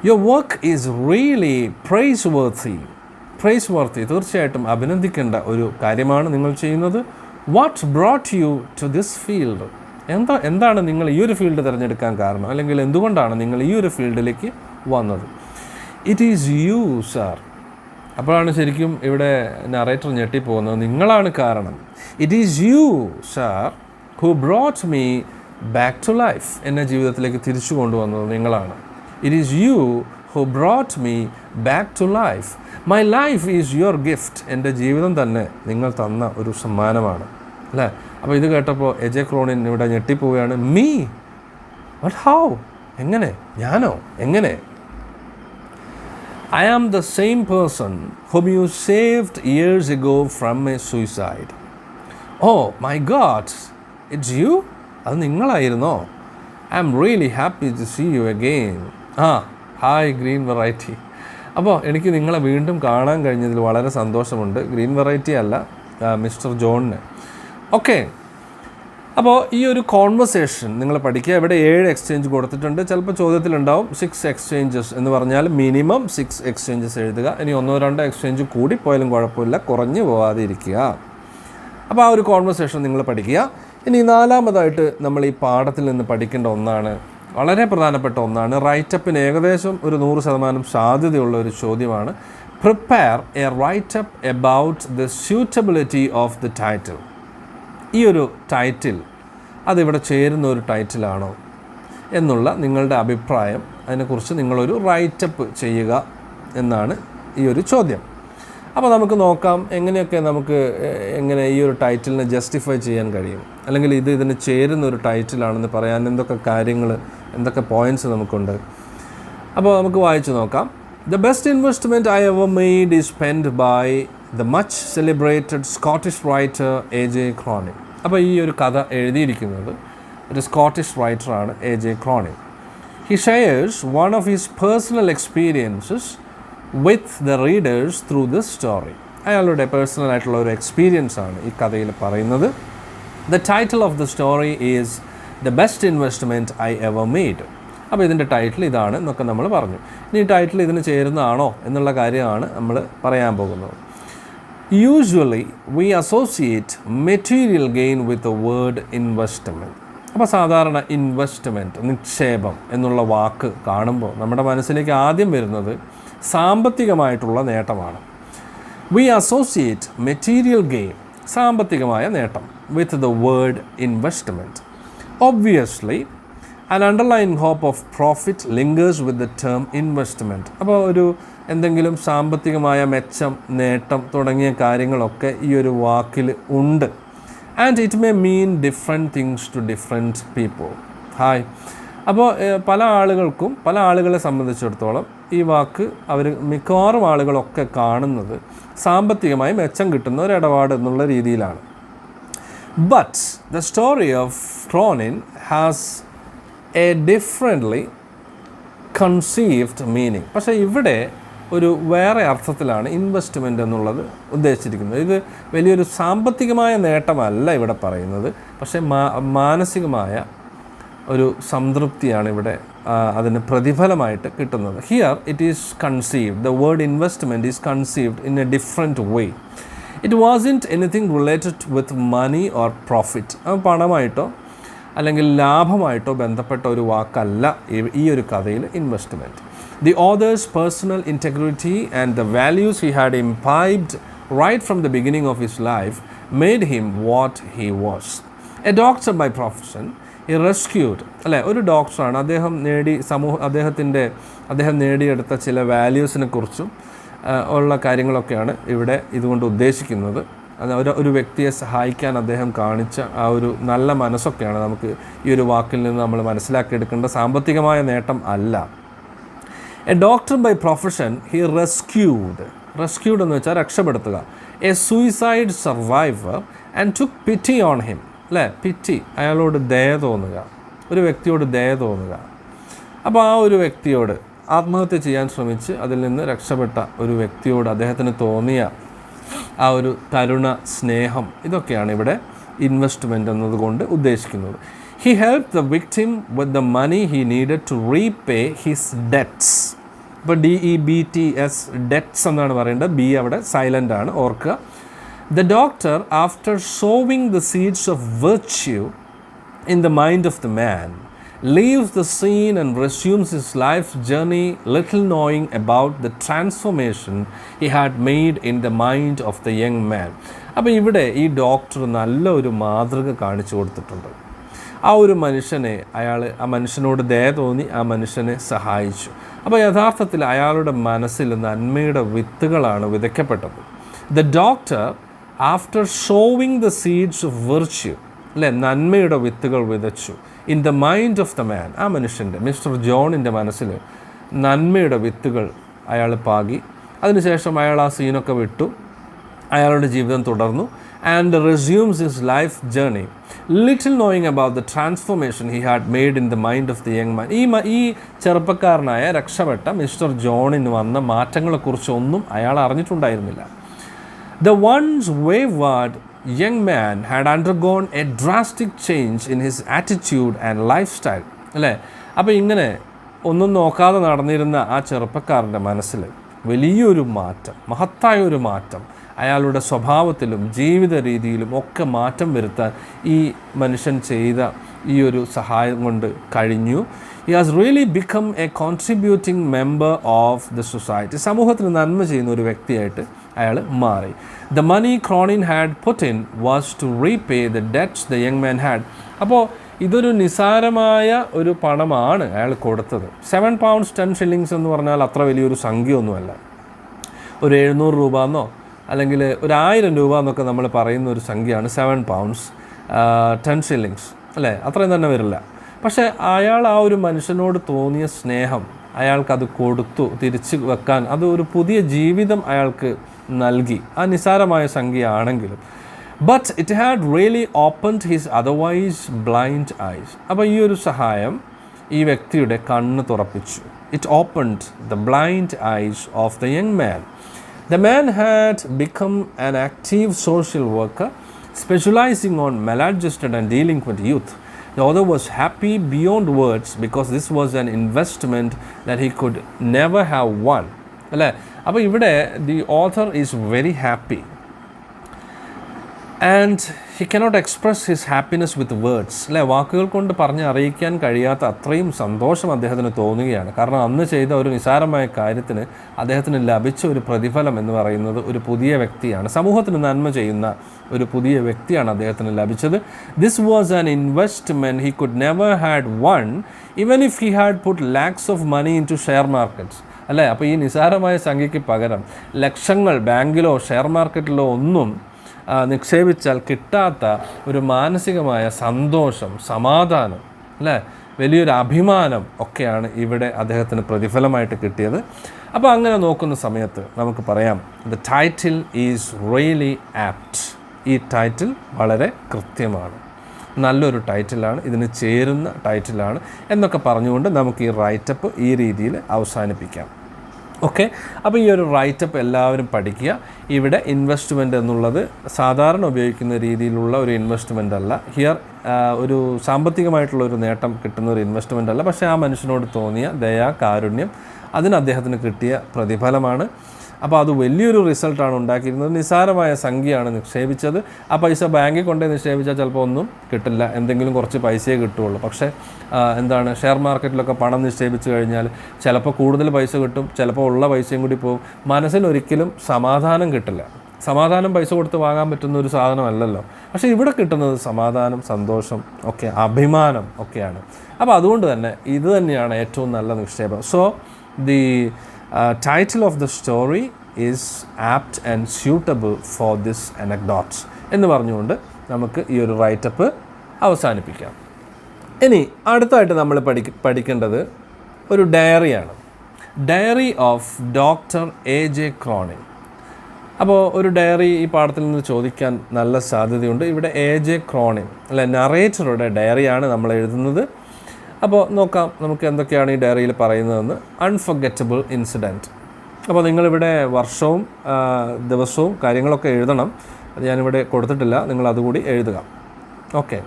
Your work is really praiseworthy, തീർച്ചയായിട്ടും അഭിനന്ദിക്കേണ്ട ഒരു കാര്യമാണ് നിങ്ങൾ ചെയ്യുന്നത്. What brought you to this field? എന്താണ് നിങ്ങൾ ഈ ഒരു ഫീൽഡ് തിരഞ്ഞെടുക്കാൻ കാരണം, അല്ലെങ്കിൽ എന്തുകൊണ്ടാണ് നിങ്ങൾ ഈ ഒരു ഫീൽഡിലേക്ക് വന്നത്? It is you sir. അപ്പോഴാണ് ശരിക്കും ഇവിടെ നറേറ്റർ ഞെട്ടിപ്പോകുന്നത്. നിങ്ങളാണ് കാരണം. It is you sir who brought me back to life. എന്നെ ജീവിതത്തിലേക്ക് തിരിച്ചു കൊണ്ടുവന്നത് നിങ്ങളാണ്. It is you who brought me back to life. My life is your gift. എൻ്റെ ജീവിതം തന്നെ നിങ്ങൾ തന്ന ഒരു സമ്മാനമാണ്, അല്ലേ? അപ്പോൾ ഇത് കേട്ടപ്പോൾ എജെ ക്രോണിൻ ഇവിടെ ഞെട്ടിപ്പോവുകയാണ്. മീ? But how? എങ്ങനെ? ഞാനോ? എങ്ങനെ? I am the same person whom you saved years ago from a suicide. Oh my God, it's you? അത് നിങ്ങളായിരുന്നോ? I am really happy to see you again. Hi green variety. അപ്പോൾ എനിക്ക് നിങ്ങളെ വീണ്ടും കാണാൻ കഴിഞ്ഞതിൽ വളരെ സന്തോഷമുണ്ട്. ഗ്രീൻ വെറൈറ്റി അല്ല, മിസ്റ്റർ ജോണിന്. ഓക്കെ, അപ്പോൾ ഈ ഒരു കോൺവെർസേഷൻ നിങ്ങൾ പഠിക്കുക. ഇവിടെ 7 എക്സ്ചേഞ്ച് കൊടുത്തിട്ടുണ്ട്. ചിലപ്പോൾ ചോദ്യത്തിലുണ്ടാവും 6 എക്സ്ചേഞ്ചസ് എന്ന് പറഞ്ഞാൽ മിനിമം 6 എക്സ്ചേഞ്ചസ് എഴുതുക. ഇനി 1-2 എക്സ്ചേഞ്ച് കൂടി പോയാലും കുഴപ്പമില്ല, കുറഞ്ഞു പോകാതെ ഇരിക്കുക. അപ്പോൾ ആ ഒരു കോൺവെർസേഷൻ നിങ്ങൾ പഠിക്കുക. ഇനി 4-മതായിട്ട് നമ്മൾ ഈ പാഠത്തിൽ നിന്ന് പഠിക്കേണ്ട ഒന്നാണ്, വളരെ പ്രധാനപ്പെട്ട ഒന്നാണ്. റൈറ്റപ്പിന് ഏകദേശം ഒരു 100% സാധ്യതയുള്ള ഒരു ചോദ്യമാണ്. Prepare A writeup about the suitability of the title. ഈ ഒരു ടൈറ്റിൽ അതിവിടെ ചേരുന്ന ഒരു ടൈറ്റിലാണോ എന്നുള്ള നിങ്ങളുടെ അഭിപ്രായം, അതിനെക്കുറിച്ച് നിങ്ങളൊരു റൈറ്റപ്പ് ചെയ്യുക എന്നാണ് ഈ ഒരു ചോദ്യം. അപ്പോൾ നമുക്ക് നോക്കാം എങ്ങനെയൊക്കെ നമുക്ക് എങ്ങനെ ഈ ഒരു ടൈറ്റിലിനെ ജസ്റ്റിഫൈ ചെയ്യാൻ കഴിയും, അല്ലെങ്കിൽ ഇതിന് ചേരുന്ന ഒരു ടൈറ്റിലാണെന്ന് പറയാൻ എന്തൊക്കെ കാര്യങ്ങൾ, എന്തൊക്കെ പോയിൻറ്റ്സ് നമുക്കുണ്ട്. അപ്പോൾ നമുക്ക് വായിച്ചു നോക്കാം. The best investment I ever made is spent by the much celebrated Scottish writer A.J. Cronin. അപ്പോൾ ഈ ഒരു കഥ എഴുതിയിരിക്കുന്നത് ഒരു Scottish റൈറ്ററാണ് A.J. Cronin. He shares one of his personal experiences with the readers through this story. അയാളുടെ personal ആയിട്ടുള്ള ഒരു experience ആണ് ഈ കഥയിൽ പറയുന്നത്. The title of the story is The Best Investment I Ever Made. അപ്പോൾ ഇതിൻ്റെ ടൈറ്റിൽ ഇതാണ് എന്നൊക്കെ നമ്മൾ പറഞ്ഞു. ഇനി ഈ ടൈറ്റിൽ ഇതിന് ചേരുന്നതാണോ എന്നുള്ള കാര്യമാണ് നമ്മൾ പറയാൻ പോകുന്നത്. Usually we associate material gain with a word investment. അപ്പോൾ സാധാരണ ഇൻവെസ്റ്റ്മെൻറ്റ്, നിക്ഷേപം എന്നുള്ള വാക്ക് കാണുമ്പോൾ നമ്മുടെ മനസ്സിലേക്ക് ആദ്യം വരുന്നത് സാമ്പത്തികമായിട്ടുള്ള നേട്ടമാണ്. വി അസോസിയേറ്റ് മെറ്റീരിയൽ ഗെയിൻ, സാമ്പത്തികമായ നേട്ടം, with the word investment. Obviously an underlying hope of profit lingers with the term investment. അപ്പോൾ ഒരു എന്തെങ്കിലും സാമ്പത്തികമായ മെച്ചം, നേട്ടം തുടങ്ങിയ കാര്യങ്ങളൊക്കെ ഈ ഒരു വാക്കിൽ ഉണ്ട്. And it may mean different things to different people. Hi. അപ്പോൾ പല ആളുകളെ സംബന്ധിച്ചിടത്തോളം ഈ വാക്ക് അവർ മിക്കവാറും ആളുകളൊക്കെ കാണുന്നത് സാമ്പത്തികമായി മെച്ചം കിട്ടുന്ന ഒരു ഇടപാട് എന്നുള്ള രീതിയിലാണ്. But the story of Cronin has A differently conceived meaning. പക്ഷേ ഇവിടെ ഒരു വേറെ അർത്ഥത്തിലാണ് ഇൻവെസ്റ്റ്മെൻ്റ് എന്നുള്ളത് ഉദ്ദേശിച്ചിരിക്കുന്നത്. ഇത് വലിയൊരു സാമ്പത്തികമായ നേട്ടമല്ല ഇവിടെ പറയുന്നത്, പക്ഷേ മാനസികമായ ഒരു സംതൃപ്തിയാണ് ഇവിടെ അതിന് പ്രതിഫലമായിട്ട് കിട്ടുന്നത്. Here it is conceived, the word investment is conceived in a different way. It wasn't anything related with money or profit. പണമായിട്ടോ അല്ലെങ്കിൽ ലാഭമായിട്ടോ ബന്ധപ്പെട്ട ഒരു വാക്കല്ല ഈ ഒരു കഥയിൽ investment. The author's personal integrity and the values he had imbibed right from the beginning of his life made him what he was. A doctor by profession, he rescued, അല്ലേ, ഒരു ഡോക്ടറാണ്. അദ്ദേഹം നേടിയെടുത്ത ചില വാല്യൂസിനെ കുറിച്ചും ഉള്ള കാര്യങ്ങളൊക്കെയാണ് ഇവിടെ ഇതുകൊണ്ട് ഉദ്ദേശിക്കുന്നത്. ഒരു വ്യക്തിയെ സഹായിക്കാൻ അദ്ദേഹം കാണിച്ച ആ ഒരു നല്ല മനസ്സൊക്കെയാണ് നമുക്ക് ഈ ഒരു വാക്കിൽ നിന്ന് നമ്മൾ മനസ്സിലാക്കിയെടുക്കേണ്ട, സാമ്പത്തികമായ നേട്ടം അല്ല. A doctor by profession he rescued എന്ന് വെച്ചാൽ രക്ഷപ്പെടുത്തുക. A suicide survivor and took pity on him, അല്ലേ, പിറ്റി, അയാളോട് ദയ തോന്നുക, ഒരു വ്യക്തിയോട് ദയ തോന്നുക. അപ്പോൾ ആ ഒരു വ്യക്തിയോട് ആത്മഹത്യ ചെയ്യാൻ ശ്രമിച്ച് അതിൽ നിന്ന് രക്ഷപ്പെട്ട ഒരു വ്യക്തിയോട് അദ്ദേഹത്തിന് തോന്നിയ ആ ഒരു കരുണ, സ്നേഹം, ഇതൊക്കെയാണ് ഇവിടെ ഇൻവെസ്റ്റ്മെൻറ്റ് എന്നതുകൊണ്ട് ഉദ്ദേശിക്കുന്നത്. He helped the victim with the money he needed to repay his debts. ഇപ്പോൾ DEBTS ഡെറ്റ്സ് എന്നാണ് പറയേണ്ടത്, ബി അവിടെ സൈലൻ്റ് ആണ്, ഓർക്കുക. The doctor, after sowing the seeds of virtue in the mind of the man, leaves the scene and resumes his life's journey, little knowing about the transformation he had made in the mind of the young man. അപ്പോൾ ഇവിടെ ഈ doctor നല്ല ഒരു മാതൃക കാണിച്ചു കൊടുത്തിട്ടുണ്ട്. ആ ഒരു മനുഷ്യനെ ആ മനുഷ്യനോട് ദയ തോന്നി ആ മനുഷ്യനെ സഹായിച്ചു. അപ്പോൾ യഥാർത്ഥത്തിൽ അയാളുടെ മനസ്സിൽ നന്മയുടെ വിത്തുകളാണ് വിതയ്ക്കപ്പെട്ടത്. The doctor after sowing the seeds of virtue, അല്ലേ, നന്മയുടെ വിത്തുകൾ വിതച്ചു in the mind of the man, ആ മനുഷ്യൻ്റെ മിസ്റ്റർ ജോണിൻ്റെ മനസ്സിൽ നന്മയുടെ വിത്തുകൾ അയാൾ പാകി. അതിനുശേഷം അയാൾ ആ സീനൊക്കെ വിട്ടു, അയാളുടെ ജീവിതം തുടർന്നു. And resumes his life journey, little knowing about the transformation he had made in the mind of the young man. ഈ ചെറുപ്പക്കാരനായ രക്ഷപ്പെട്ട മിസ്റ്റർ ജോണിന് വന്ന മാറ്റങ്ങളെക്കുറിച്ചൊന്നും അയാൾ അറിഞ്ഞിട്ടുണ്ടായിരുന്നില്ല. The once wayward young man had undergone a drastic change in his attitude and lifestyle, അല്ലേ? അപ്പോൾ ഇങ്ങനെ ഒന്നും നോക്കാതെ നടന്നിരുന്ന ആ ചെറുപ്പക്കാരൻ്റെ മനസ്സിൽ വലിയൊരു മാറ്റം, മഹത്തായ ഒരു മാറ്റം, അയാളുടെ സ്വഭാവത്തിലും ജീവിത രീതിയിലും ഒക്കെ മാറ്റം വരുത്താൻ ഈ മനുഷ്യൻ ചെയ്ത ഈ ഒരു സഹായം കൊണ്ട് കഴിഞ്ഞു. He has really become a contributing member of the society. സമൂഹത്തിന് നന്മ ചെയ്യുന്ന ഒരു വ്യക്തിയായിട്ട് അയാൾ മാറി. The money Cronin had put in was to repay the debts the young man had. അപ്പോൾ ഇതൊരു നിസാരമായ ഒരു പണമാണ് അയാൾ കൊടുത്തത്. 7 pounds 10 shillings എന്ന് പറഞ്ഞാൽ അത്ര വലിയൊരു സംഖ്യയൊന്നുമല്ല. ഒരു 700 രൂപ എന്നോ അല്ലെങ്കിൽ ഒരു 1000 രൂപ എന്നൊക്കെ നമ്മൾ പറയുന്ന ഒരു സംഖ്യയാണ് 7 pounds 10 shillings, അല്ലേ? അത്രയും തന്നെ വരില്ല. പക്ഷേ അയാൾ ആ ഒരു മനുഷ്യനോട് തോന്നിയ സ്നേഹം, അയാൾക്കത് കൊടുത്തു തിരിച്ച് വെക്കാൻ, അത് ഒരു പുതിയ ജീവിതം അയാൾക്ക് നൽകി. ആ നിസാരമായ സംഖ്യ ആണെങ്കിലും but it had really opened his otherwise blind eyes. അപ്പോൾ ഈ ഒരു സഹായം ഈ വ്യക്തിയുടെ കണ്ണ് തുറപ്പിച്ചു. It opened the blind eyes of the young man. The man had become an active social worker specializing on maladjusted and delinquent youth. The author was happy beyond words because this was an investment that he could never have won. അല്ലേ? അപ്പോൾ ഇവിടെ the author is very happy and he cannot express his happiness with words. അല്ലേ? വാക്കുകൾ കൊണ്ട് പറഞ്ഞ് അറിയിക്കാൻ കഴിയാത്ത അത്രയും സന്തോഷം അദ്ദേഹത്തിന് തോന്നുകയാണ്. കാരണം അന്ന് ചെയ്ത ഒരു നിസാരമായ കാര്യത്തിന് അദ്ദേഹത്തിന് ലഭിച്ച ഒരു പ്രതിഫലം എന്ന് പറയുന്നത് ഒരു പുതിയ വ്യക്തിയാണ്, സമൂഹത്തിന് നന്മ ചെയ്യുന്ന ഒരു പുതിയ വ്യക്തിയാണ് അദ്ദേഹത്തിന് ലഭിച്ചത്. This was an investment he could never had won even if he had put lakhs of money into share markets. അല്ലേ? അപ്പോൾ ഈ നിസാരമായ സംഖ്യയ്ക്ക് പകരം ലക്ഷങ്ങൾ ബാങ്കിലോ ഷെയർ മാർക്കറ്റിലോ ഒന്നും നിക്ഷേപിച്ചാൽ കിട്ടാത്ത ഒരു മാനസികമായ സന്തോഷം, സമാധാനം, അല്ലേ, വലിയൊരു അഭിമാനം ഒക്കെയാണ് ഇവിടെ അദ്ദേഹത്തിന് പ്രതിഫലമായിട്ട് കിട്ടിയത്. അപ്പോൾ അങ്ങനെ നോക്കുന്ന സമയത്ത് നമുക്ക് പറയാം the title is really apt. ഈ ടൈറ്റിൽ വളരെ കൃത്യമാണ്, നല്ലൊരു ടൈറ്റിലാണ്, ഇതിന് ചേരുന്ന ടൈറ്റിലാണ് എന്നൊക്കെ പറഞ്ഞുകൊണ്ട് നമുക്ക് ഈ റൈറ്റപ്പ് ഈ രീതിയിൽ അവസാനിപ്പിക്കാം. ഓക്കെ, അപ്പോൾ ഈ ഒരു റൈറ്റപ്പ് എല്ലാവരും പഠിക്കുക. ഇവിടെ ഇൻവെസ്റ്റ്മെൻറ്റ് എന്നുള്ളത് സാധാരണ ഉപയോഗിക്കുന്ന രീതിയിലുള്ള ഒരു ഇൻവെസ്റ്റ്മെൻ്റ് അല്ല. ഹിയർ ഒരു സാമ്പത്തികമായിട്ടുള്ള ഒരു നേട്ടം കിട്ടുന്ന ഒരു ഇൻവെസ്റ്റ്മെൻ്റ് അല്ല, പക്ഷേ ആ മനുഷ്യനോട് തോന്നിയ ദയ, കാരുണ്യം, അതിന് അദ്ദേഹത്തിന് കിട്ടിയ പ്രതിഫലമാണ്. അപ്പോൾ അത് വലിയൊരു റിസൾട്ടാണ് ഉണ്ടാക്കിയിരുന്നത്. നിസ്സാരമായ സംഖ്യയാണ് നിക്ഷേപിച്ചത്. ആ പൈസ ബാങ്കിൽ കൊണ്ടേ നിക്ഷേപിച്ചാൽ ചിലപ്പോൾ ഒന്നും കിട്ടില്ല, എന്തെങ്കിലും കുറച്ച് പൈസയേ കിട്ടുകയുള്ളൂ. പക്ഷേ ഷെയർ മാർക്കറ്റിലൊക്കെ പണം നിക്ഷേപിച്ച് കഴിഞ്ഞാൽ ചിലപ്പോൾ കൂടുതൽ പൈസ കിട്ടും, ചിലപ്പോൾ ഉള്ള പൈസയും കൂടി പോകും. മനസ്സിനൊരിക്കലും സമാധാനം കിട്ടില്ല. സമാധാനം പൈസ കൊടുത്ത് വാങ്ങാൻ പറ്റുന്ന ഒരു സാധനമല്ലല്ലോ. പക്ഷേ ഇവിടെ കിട്ടുന്നത് സമാധാനം, സന്തോഷം ഒക്കെ, അഭിമാനം ഒക്കെയാണ്. അപ്പോൾ അതുകൊണ്ട് തന്നെ ഇത് തന്നെയാണ് ഏറ്റവും നല്ല നിക്ഷേപം. So the title of the story is apt and suitable for this anecdote എന്ന് പറഞ്ഞുകൊണ്ട് നമുക്ക് ഈ ഒരു റൈറ്റപ്പ് അവസാനിപ്പിക്കാം. ഇനി അടുത്തായിട്ട് നമ്മൾ പഠിക്കേണ്ടത് ഒരു ഡയറിയാണ്. Diary of doctor AJ Cronin. അപ്പോൾ ഒരു ഡയറി ഈ പാഠത്തിൽ നിന്ന് ചോദിക്കാൻ നല്ല സാധ്യതയുണ്ട്. ഇവിടെ AJ Cronin അല്ലെ, നറേറ്ററുടെ ഡയറിയാണ് നമ്മൾ എഴുതുന്നത്. അപ്പോൾ നോക്കാം നമുക്ക് എന്തൊക്കെയാണ് ഈ ഡയറിയിൽ പറയുന്നതെന്ന്. Unforgettable incident. അപ്പോൾ നിങ്ങളിവിടെ വർഷവും ദിവസവും കാര്യങ്ങളൊക്കെ എഴുതണം. അത് ഞാനിവിടെ കൊടുത്തിട്ടില്ല, നിങ്ങൾ അതുകൂടി എഴുതുക. Okay.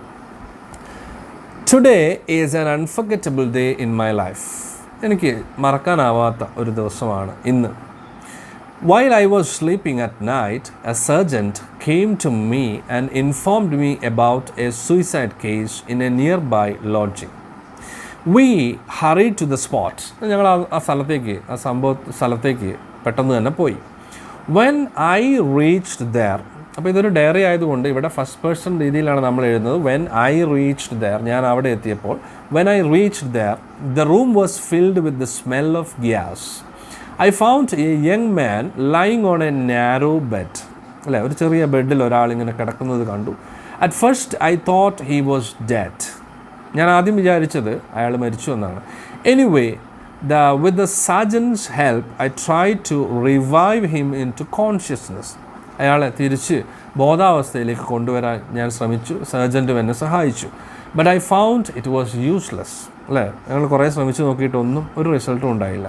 Today is an unforgettable day in my life. എനിക്ക് മറക്കാനാവാത്ത ഒരു ദിവസമാണ് ഇന്ന്. While I was sleeping at night, a sergeant came to me and informed me about a suicide case in a nearby lodging. We hurried to the spot. ഞങ്ങൾ ആ സ്ഥലത്തേക്ക് പെട്ടെന്ന് തന്നെ പോയി. When I reached there, അപ്പോൾ ഇതൊരു diary ആയതുകൊണ്ട് ഇവിടെ ഫസ്റ്റ് പേഴ്സൺ രീതിയിലാണ് നമ്മൾ എഴുതുന്നത്. When I reached there, ഞാൻ അവിടെ എത്തിയപ്പോൾ. When I reached there, the room was filled with the smell of gas. I found a young man lying on a narrow bed. അല്ലേ, ഒരു ചെറിയ ബെഡിൽ ഒരാളിങ്ങനെ കിടക്കുന്നത് കണ്ടു. At first I thought he was dead. ഞാൻ ആദ്യം വിചാരിച്ചത് അയാൾ മരിച്ചു എന്നാണ്. Anyway, with the sergeant's help, I tried to revive him into consciousness. അയാളെ തിരിച്ച് ബോധാവസ്ഥയിലേക്ക് കൊണ്ടുവരാൻ ഞാൻ ശ്രമിച്ചു. സർജൻറ്റും എന്നെ സഹായിച്ചു. But I found it was useless. അല്ലേ, ഞങ്ങൾ കുറേ ശ്രമിച്ചു നോക്കിയിട്ടൊന്നും ഒരു റിസൾട്ടും ഉണ്ടായില്ല.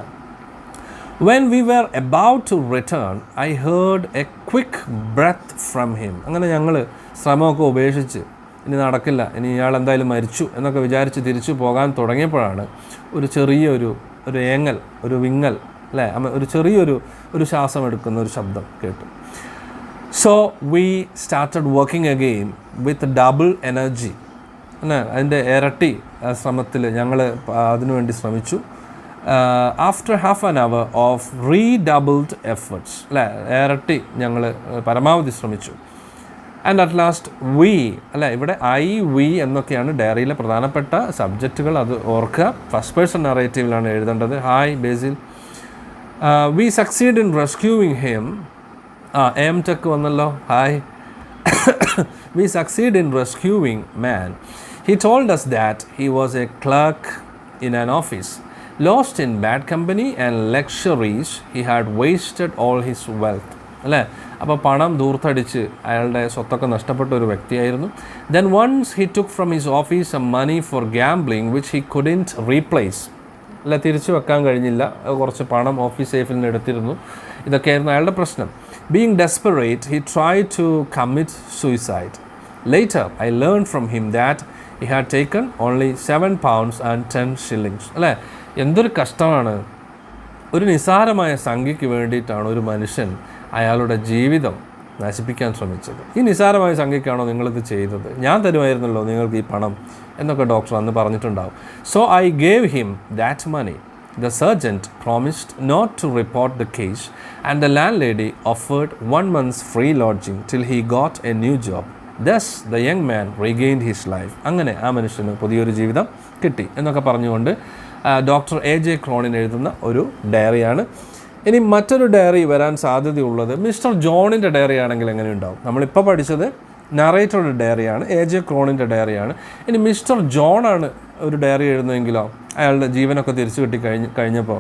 When we were about to return, I heard a quick breath from him. അങ്ങനെ ഞങ്ങൾ ശ്രമമൊക്കെ ഉപേക്ഷിച്ച് ഇനി നടക്കില്ല, ഇനി ഇയാൾ എന്തായാലും മരിച്ചു എന്നൊക്കെ വിചാരിച്ച് തിരിച്ചു പോകാൻ തുടങ്ങിയപ്പോഴാണ് ഒരു ചെറിയൊരു ഏങ്ങൽ, ഒരു വിങ്ങൽ, അല്ലേ, ഒരു ചെറിയൊരു ശ്വാസം എടുക്കുന്ന ഒരു ശബ്ദം കേട്ടു. So we started working again with double energy. അതിൻ്റെ ഇരട്ടി ശ്രമത്തിൽ ഞങ്ങൾ അതിനുവേണ്ടി ശ്രമിച്ചു. After half an hour of redoubled efforts, അല്ലേ, ഇരട്ടി ഞങ്ങൾ പരമാവധി ശ്രമിച്ചു. ആൻഡ് അറ്റ് ലാസ്റ്റ് വി, അല്ലേ, ഇവിടെ we എന്നൊക്കെയാണ് ഡയറിയിലെ പ്രധാനപ്പെട്ട സബ്ജക്റ്റുകൾ, അത് ഓർക്കുക. ഫസ്റ്റ് പേഴ്സൺ നറേറ്റീവിലാണ് എഴുതേണ്ടത്. Hi Basil, we succeed in rescuing him. M tech വന്നല്ലോ. Hi. We succeed in rescuing man. He told us that he was a clerk in an office. Lost in bad company and luxuries, he had wasted all his wealth. അല്ലേ, അപ്പോൾ പണം ദൂർത്തടിച്ച് അയാളുടെ സ്വത്തൊക്കെ നഷ്ടപ്പെട്ട ഒരു വ്യക്തിയായിരുന്നു. Then once he took from his office some money for gambling which he couldn't replace. അല്ല, തിരിച്ചു വെക്കാൻ കഴിഞ്ഞില്ല. കുറച്ച് പണം ഓഫീസ് സേഫിൽ നിന്ന് എടുത്തിരുന്നു. ഇതൊക്കെയായിരുന്നു അയാളുടെ പ്രശ്നം. Being desperate, he tried to commit suicide. Later, I learned from him that he had taken only 7 pounds and 10 shillings. അല്ലേ, എന്തൊരു കഷ്ടമാണ്. ഒരു നിസ്സാരമായ സംഖ്യയ്ക്ക് വേണ്ടിയിട്ടാണ് ഒരു മനുഷ്യൻ അയാളുടെ ജീവിതം നശിപ്പിക്കാൻ ശ്രമിച്ചത്. ഈ നിസ്സാരമായ സംഖ്യയ്ക്കാണോ നിങ്ങളിത് ചെയ്തത്? ഞാൻ തരുമായിരുന്നല്ലോ നിങ്ങൾക്ക് ഈ പണം എന്നൊക്കെ ഡോക്ടർ അന്ന് പറഞ്ഞിട്ടുണ്ടാവും. So I gave him that money. The sergeant promised not to report the case and the landlady offered 1 month's free lodging till he got a new job. Thus the young man regained his life. അങ്ങനെ ആ മനുഷ്യന് പുതിയൊരു ജീവിതം കിട്ടി എന്നൊക്കെ പറഞ്ഞുകൊണ്ട് doctor AJ Cronin എഴുതുന്ന ഒരു ഡയറിയാണ്. ഇനി മറ്റൊരു ഡയറി വരാൻ സാധ്യതയുള്ളത് മിസ്റ്റർ ജോണിൻ്റെ ഡയറി ആണെങ്കിൽ എങ്ങനെ ഉണ്ടാവും? നമ്മളിപ്പോൾ പഠിച്ചത് നറേറ്ററുടെ ഡയറിയാണ്, AJ ക്രോണിൻ്റെ ഡയറിയാണ്. ഇനി മിസ്റ്റർ ജോണാണ് ഒരു ഡയറി എഴുതുന്നതെങ്കിലോ, അയാളുടെ ജീവനൊക്കെ തിരിച്ചു കിട്ടി കഴിഞ്ഞപ്പോൾ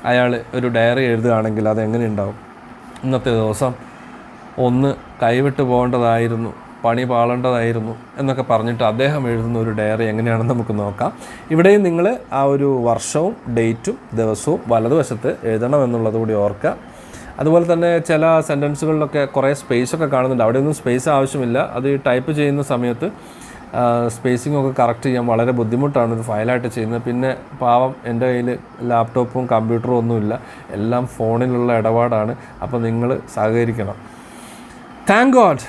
അയാൾ ഒരു ഡയറി എഴുതുകയാണെങ്കിൽ അതെങ്ങനെ ഉണ്ടാവും? ഇന്നത്തെ ദിവസം ഒന്ന് കൈവിട്ട് പോകേണ്ടതായിരുന്നു, പണി പാളേണ്ടതായിരുന്നു എന്നൊക്കെ പറഞ്ഞിട്ട് അദ്ദേഹം എഴുതുന്ന ഒരു ഡയറി എങ്ങനെയാണെന്ന് നമുക്ക് നോക്കാം. ഇവിടെയും നിങ്ങൾ ആ ഒരു വർഷവും ഡേറ്റും ദിവസവും വലതുവശത്ത് എഴുതണമെന്നുള്ളത് കൂടി ഓർക്കുക. അതുപോലെ തന്നെ ചില സെൻറ്റൻസുകളിലൊക്കെ കുറേ സ്പേസൊക്കെ കാണുന്നുണ്ട്. അവിടെയൊന്നും സ്പേസ് ആവശ്യമില്ല. അത് ടൈപ്പ് ചെയ്യുന്ന സമയത്ത് സ്പേസിംഗ് ഒക്കെ കറക്റ്റ് ചെയ്യാൻ വളരെ ബുദ്ധിമുട്ടാണ് ഒരു ഫയലായിട്ട് ചെയ്യുന്നത്. പിന്നെ പാവം എൻ്റെ കയ്യിൽ ലാപ്ടോപ്പും കമ്പ്യൂട്ടറും ഒന്നുമില്ല, എല്ലാം ഫോണിലുള്ള ഇടപാടാണ്. അപ്പോൾ നിങ്ങൾ സഹകരിക്കണം. Thank God